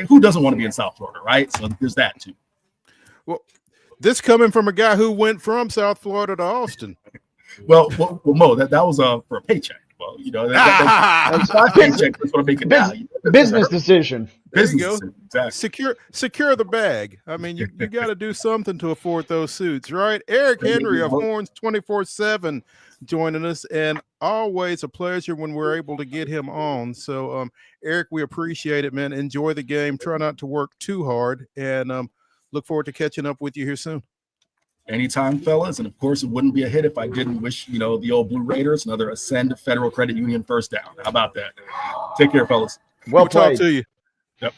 who doesn't want to be in South Florida, right? So there's that too. Well, this coming from a guy who went from South Florida to Austin. Well, Mo, that was for a paycheck. Well, that's my paycheck. That's what I'm making now. Business decision. Business decision. Exactly. Secure the bag. I mean, you got to do something to afford those suits, right? Eric Henry of Horns 24/7 joining us, and always a pleasure when we're able to get him on. So, Eric, we appreciate it, man. Enjoy the game. Try not to work too hard, and look forward to catching up with you here soon. Anytime, fellas. And of course, it wouldn't be a hit if I didn't wish, the old Blue Raiders another Ascend Federal Credit Union first down. How about that? Take care, fellas. We'll talk to you. Yep.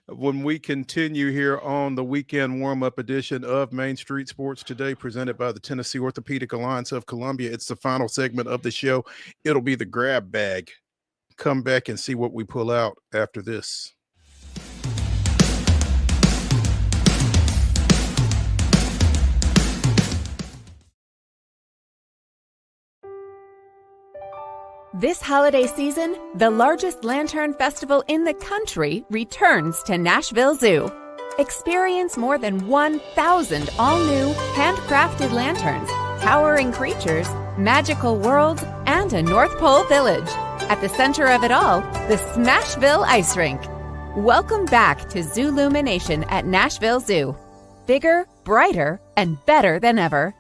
When we continue here on the weekend warm-up edition of Main Street Sports today, presented by the Tennessee Orthopedic Alliance of Columbia, it's the final segment of the show. It'll be the grab bag. Come back and see what we pull out after this. This holiday season, the largest lantern festival in the country returns to Nashville Zoo. Experience more than 1,000 all-new, handcrafted lanterns, towering creatures, magical worlds, and a North Pole village. At the center of it all, the Smashville Ice Rink. Welcome back to Zoolumination at Nashville Zoo. Bigger, brighter, and better than ever.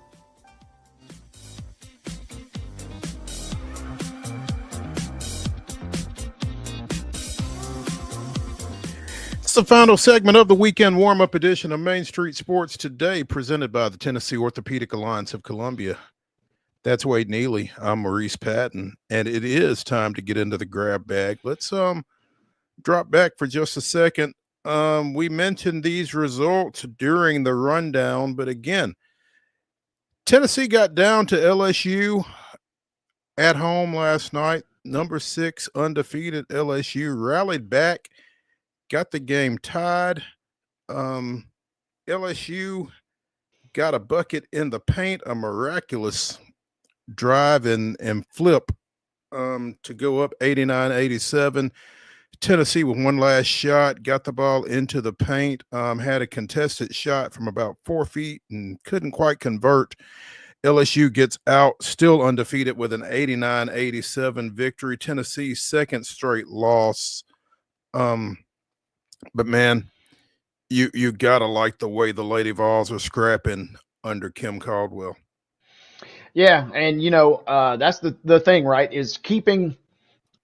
The final segment of the weekend warm-up edition of Main Street Sports today, presented by the Tennessee Orthopedic Alliance of Columbia. That's Wade Neely. I'm Maurice Patton, and it is time to get into the grab bag. Let's drop back for just a second. We mentioned these results during the rundown, but again, Tennessee got down to LSU at home last night. Number 6 undefeated LSU rallied back got the game tied. LSU got a bucket in the paint, a miraculous drive and flip to go up 89-87. Tennessee with one last shot, got the ball into the paint, had a contested shot from about 4 feet and couldn't quite convert. LSU gets out, still undefeated with an 89-87 victory. Tennessee's second straight loss. But man, you gotta like the way the Lady Vols are scrapping under Kim Caldwell. Yeah, and that's the thing, right? Is keeping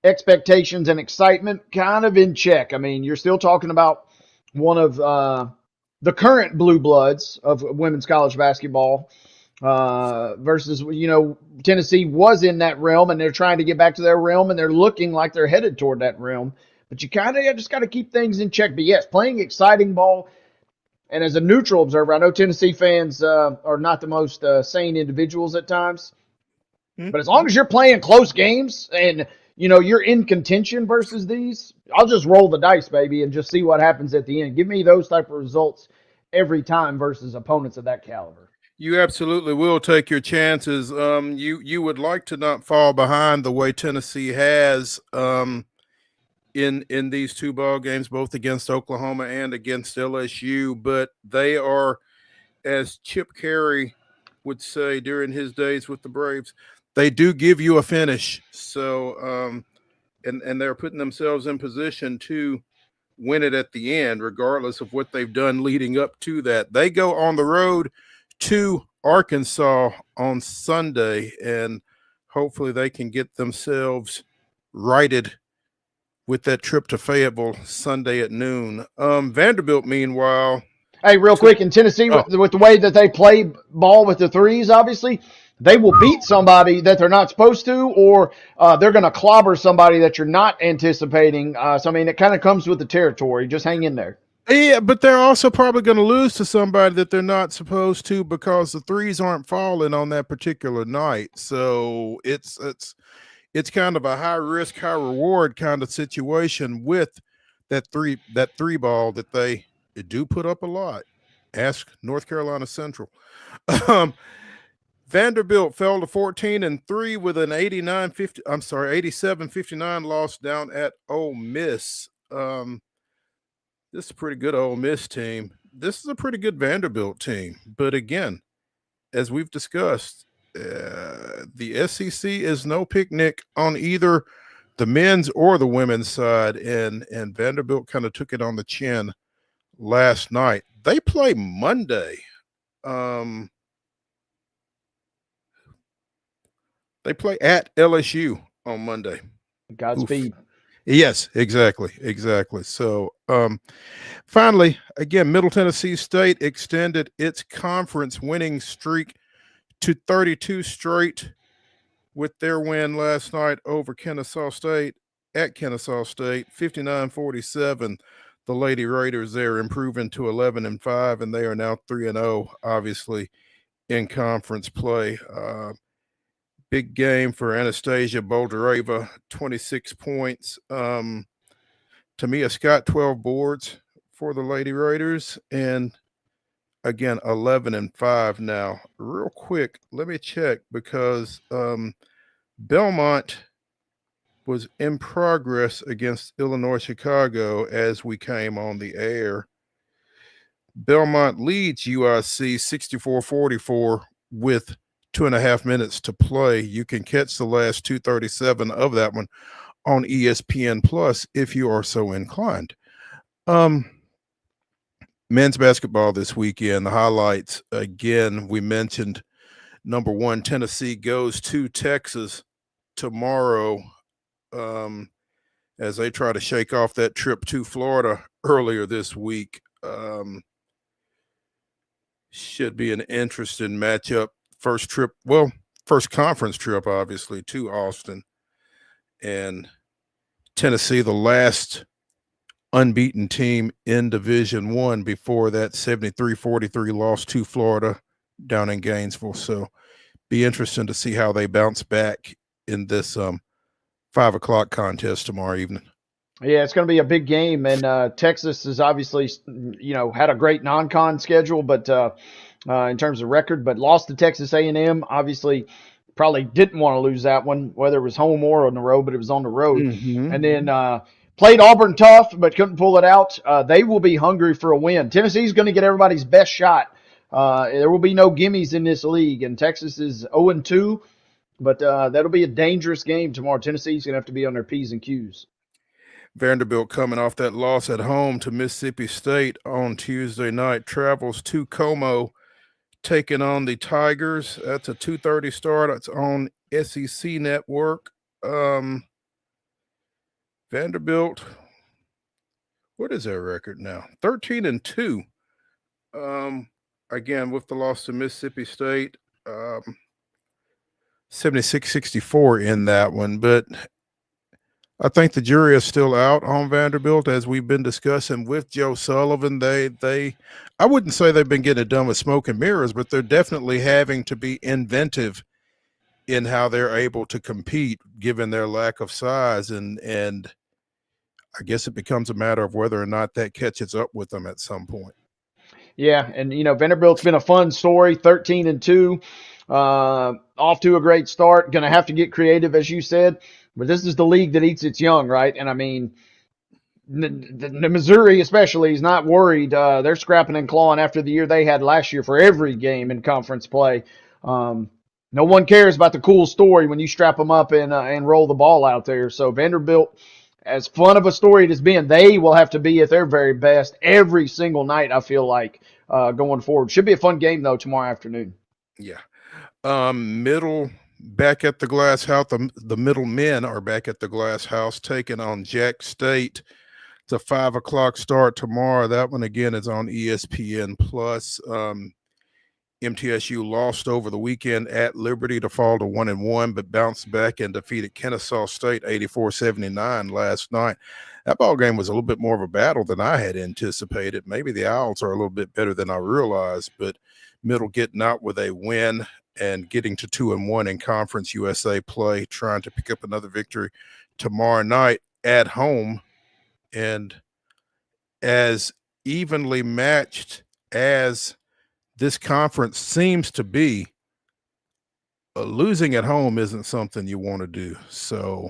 expectations and excitement kind of in check. I mean, you're still talking about one of the current blue bloods of women's college basketball versus, Tennessee was in that realm and they're trying to get back to their realm and they're looking like they're headed toward that realm. But you kind of just got to keep things in check. But yes, playing exciting ball. And as a neutral observer, I know Tennessee fans are not the most sane individuals at times. But as long as you're playing close games and, you're in contention versus these, I'll just roll the dice, baby, and just see what happens at the end. Give me those type of results every time versus opponents of that caliber. You absolutely will take your chances. You would like to not fall behind the way Tennessee has in these two ball games, both against Oklahoma and against LSU, but they are, as Chip Carey would say during his days with the Braves, they do give you a finish. So, and they're putting themselves in position to win it at the end, regardless of what they've done leading up to that. They go on the road to Arkansas on Sunday, and hopefully they can get themselves righted with that trip to Fayetteville Sunday at noon. Vanderbilt, meanwhile. Hey, real quick, in Tennessee, with the way that they play ball with the threes, obviously, they will beat somebody that they're not supposed to, or they're going to clobber somebody that you're not anticipating. So, I mean, it kind of comes with the territory. Just hang in there. Yeah, but they're also probably going to lose to somebody that they're not supposed to because the threes aren't falling on that particular night. So it's kind of a high risk, high reward kind of situation with that three ball that they do put up a lot. Ask North Carolina Central. Vanderbilt fell to 14-3 with an 87-59 loss down at Ole Miss. This is a pretty good Ole Miss team. This is a pretty good Vanderbilt team. But again, as we've discussed, the SEC is no picnic on either the men's or the women's side, and Vanderbilt kind of took it on the chin last night. They play Monday. They play at LSU on Monday. Godspeed. Oof. Yes, exactly. So, finally, again, Middle Tennessee State extended its conference winning streak to 32 straight with their win last night over Kennesaw State at Kennesaw State, 59-47. The Lady Raiders there improving to 11-5, and they are now 3-0, obviously, in conference play. Big game for Anastasia Boldareva, 26 points. Tamia Scott, 12 boards for the Lady Raiders, and again, 11-5 now. Real quick, let me check because Belmont was in progress against Illinois Chicago as we came on the air. Belmont leads UIC 64-44 with 2.5 minutes to play. You can catch the last 2:37 of that one on ESPN Plus if you are so inclined. Men's basketball this weekend, the highlights, again, we mentioned number one, Tennessee goes to Texas tomorrow as they try to shake off that trip to Florida earlier this week. Should be an interesting matchup. First conference trip, obviously, to Austin. And Tennessee, the last unbeaten team in Division I before that 73-43 loss to Florida down in Gainesville. So be interesting to see how they bounce back in this 5 o'clock contest tomorrow evening. Yeah, it's going to be a big game, and Texas has obviously, had a great non-con schedule, but in terms of record, but lost to Texas A&M. Obviously, probably didn't want to lose that one, whether it was home or on the road, but it was on the road. Mhm. And then played Auburn tough, but couldn't pull it out. They will be hungry for a win. Tennessee's going to get everybody's best shot. There will be no gimmies in this league, and Texas is 0-2, but that'll be a dangerous game tomorrow. Tennessee's going to have to be on their P's and Q's. Vanderbilt, coming off that loss at home to Mississippi State on Tuesday night, travels to Como, taking on the Tigers. That's a 2:30 start. It's on SEC Network. Vanderbilt, what is their record now? 13-2. Again, with the loss to Mississippi State, 76-64 in that one. But I think the jury is still out on Vanderbilt, as we've been discussing with Joe Sullivan. I wouldn't say they've been getting it done with smoke and mirrors, but they're definitely having to be inventive in how they're able to compete, given their lack of size. And I guess it becomes a matter of whether or not that catches up with them at some point. Yeah, and Vanderbilt's been a fun story, 13-2, off to a great start. Going to have to get creative, as you said, but this is the league that eats its young, right? And I mean, the Missouri especially is not worried. They're scrapping and clawing after the year they had last year for every game in conference play. No one cares about the cool story when you strap them up and roll the ball out there. So Vanderbilt, as fun of a story it has been, they will have to be at their very best every single night, I feel like, going forward. Should be a fun game, though, tomorrow afternoon. Yeah. Middle back at the Glass House. The Middle men are back at the Glass House, taking on Jack State. It's a 5 o'clock start tomorrow. That one, again, is on ESPN+. MTSU lost over the weekend at Liberty to fall to 1-1, but bounced back and defeated Kennesaw State 84-79 last night. That ball game was a little bit more of a battle than I had anticipated. Maybe the Owls are a little bit better than I realized, but Middle getting out with a win and getting to 2-1 in Conference USA play, trying to pick up another victory tomorrow night at home. And as evenly matched as this conference seems to be, losing at home isn't something you want to do. So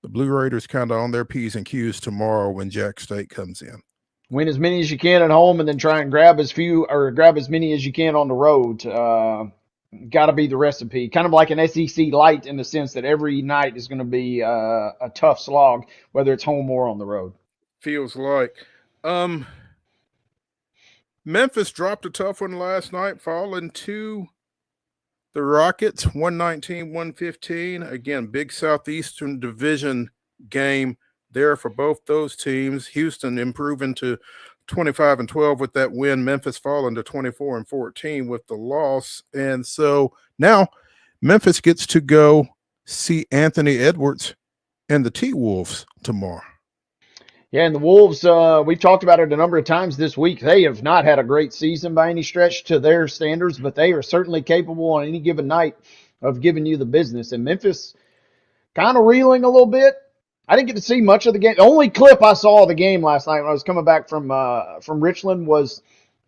the Blue Raiders kind of on their P's and Q's tomorrow when Jack State comes in. Win as many as you can at home and then try and grab as many as you can on the road. Got to be the recipe. Kind of like an SEC light in the sense that every night is going to be a tough slog, whether it's home or on the road. Feels like. Memphis dropped a tough one last night, falling to the Rockets, 119-115. Again, big Southeastern Division game there for both those teams. Houston improving to 25-12 with that win. Memphis falling to 24-14 with the loss. And so now Memphis gets to go see Anthony Edwards and the T-Wolves tomorrow. Yeah, and the Wolves, we've talked about it a number of times this week. They have not had a great season by any stretch to their standards, but they are certainly capable on any given night of giving you the business. And Memphis kind of reeling a little bit. I didn't get to see much of the game. The only clip I saw of the game last night when I was coming back from Richland was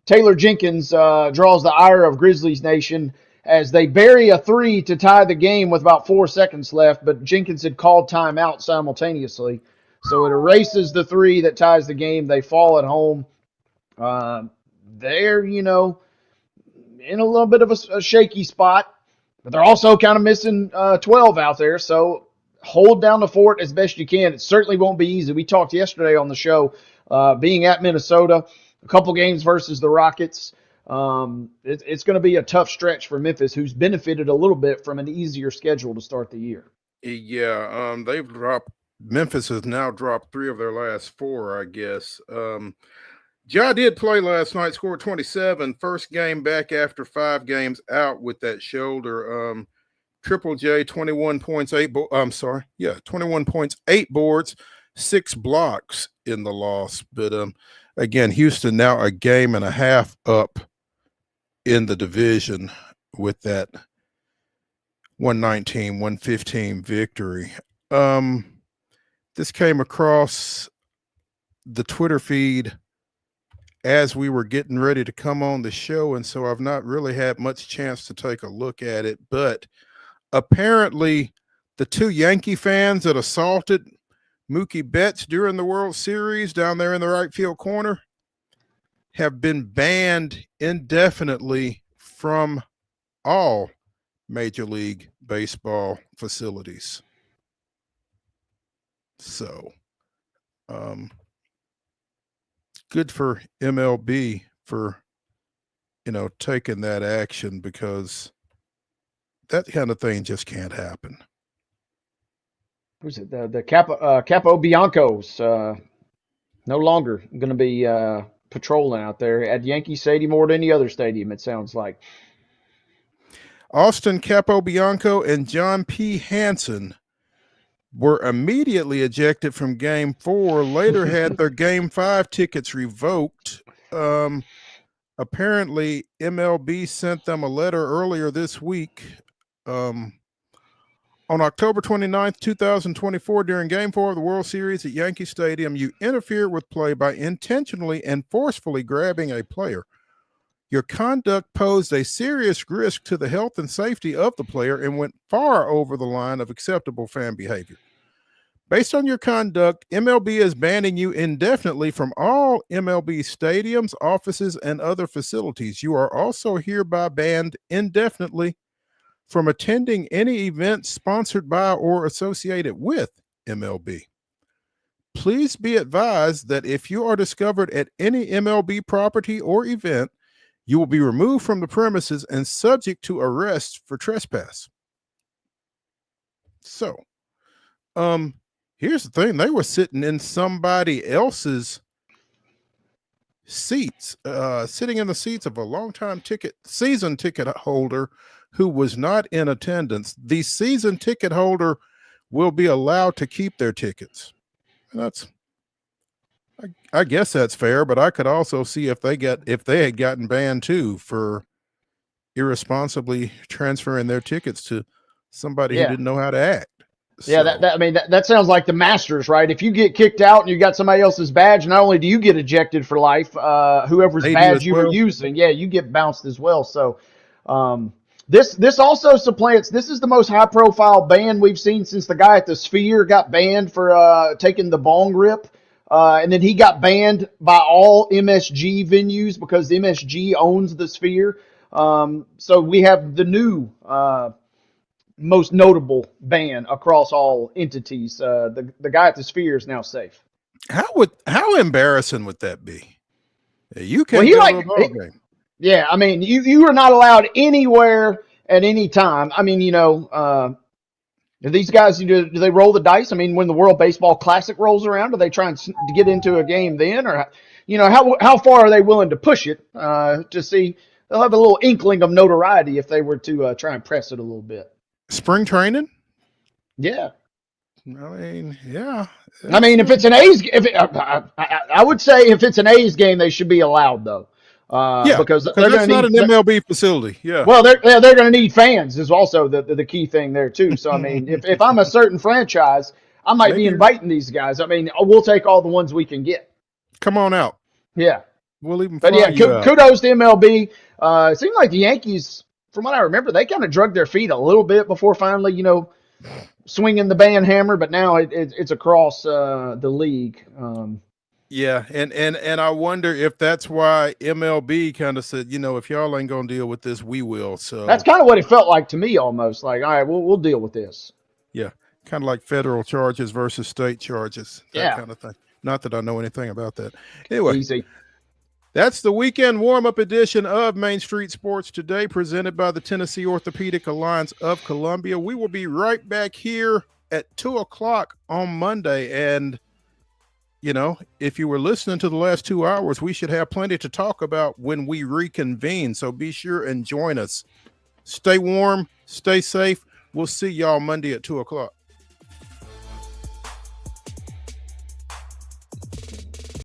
Taylor Jenkins draws the ire of Grizzlies Nation as they bury a three to tie the game with about 4 seconds left, but Jenkins had called timeout simultaneously. So it erases the three that ties the game. They fall at home. They're, in a little bit of a shaky spot, but they're also kind of missing 12 out there. So hold down the fort as best you can. It certainly won't be easy. We talked yesterday on the show, being at Minnesota, a couple games versus the Rockets. It's going to be a tough stretch for Memphis, who's benefited a little bit from an easier schedule to start the year. Yeah, Memphis has now dropped 3 of their last 4, I guess. Ja did play last night, scored 27. First game back after 5 games out with that shoulder. Triple J, 21 points, 21 points, 8 boards, 6 blocks in the loss. But again, Houston now a game and a half up in the division with that 119-115 victory. This came across the Twitter feed as we were getting ready to come on the show, and so I've not really had much chance to take a look at it. But apparently, the two Yankee fans that assaulted Mookie Betts during the World Series down there in the right field corner have been banned indefinitely from all Major League Baseball facilities. So, good for MLB for, taking that action, because that kind of thing just can't happen. Who's it? The Capo Biancos no longer going to be patrolling out there at Yankee Stadium or at any other stadium, it sounds like. Austin Capobianco and John P. Hansen were immediately ejected from Game 4, later had their Game 5 tickets revoked. Apparently, MLB sent them a letter earlier this week. On October 29th, 2024, during Game 4 of the World Series at Yankee Stadium, you interfered with play by intentionally and forcefully grabbing a player. Your conduct posed a serious risk to the health and safety of the player and went far over the line of acceptable fan behavior. Based on your conduct, MLB is banning you indefinitely from all MLB stadiums, offices, and other facilities. You are also hereby banned indefinitely from attending any events sponsored by or associated with MLB. Please be advised that if you are discovered at any MLB property or event, you will be removed from the premises and subject to arrest for trespass. So, here's the thing. They were sitting in somebody else's seats, sitting in the seats of a longtime season ticket holder who was not in attendance. The season ticket holder will be allowed to keep their tickets. And I guess that's fair, but I could also see if they had gotten banned too for irresponsibly transferring their tickets to somebody who didn't know how to act. Yeah, that sounds like the Masters, right? If you get kicked out and you got somebody else's badge, not only do you get ejected for life, whoever's badge you were using, you get bounced as well. So this also supplants. This is the most high profile ban we've seen since the guy at the Sphere got banned for taking the bong rip. And then he got banned by all MSG venues because the MSG owns the Sphere. So we have the new most notable ban across all entities. The guy at the Sphere is now safe. How embarrassing would that be? You can't go to a ball game. Yeah, I mean, you are not allowed anywhere at any time. I mean, these guys, do they roll the dice? I mean, when the World Baseball Classic rolls around, do they try and get into a game then? Or, how far are they willing to push it to see? They'll have a little inkling of notoriety if they were to try and press it a little bit. Spring training? Yeah. I mean, yeah. I mean, if it's an A's, I would say if it's an A's game, they should be allowed though. Because that's not an MLB facility. Yeah. Well, they're going to need fans is also the key thing there too. So I mean, if I'm a certain franchise, I might be inviting these guys. I mean, we'll take all the ones we can get. Come on out. Yeah. We'll even. But yeah, kudos to MLB. It seemed like the Yankees, from what I remember, they kind of drug their feet a little bit before finally, swinging the ban hammer. But now it's across the league. Yeah, and I wonder if that's why MLB kind of said, if y'all ain't gonna deal with this, we will. So that's kind of what it felt like to me, almost like, all right, we'll deal with this. Yeah, kind of like federal charges versus state charges, that kind of thing. Not that I know anything about that. Anyway, easy. That's the weekend warm-up edition of Main Street Sports Today, presented by the Tennessee Orthopedic Alliance of Columbia. We will be right back here at 2:00 on Monday, and if you were listening to the last 2 hours, we should have plenty to talk about when we reconvene. So be sure and join us. Stay warm, stay safe. We'll see y'all Monday at 2:00.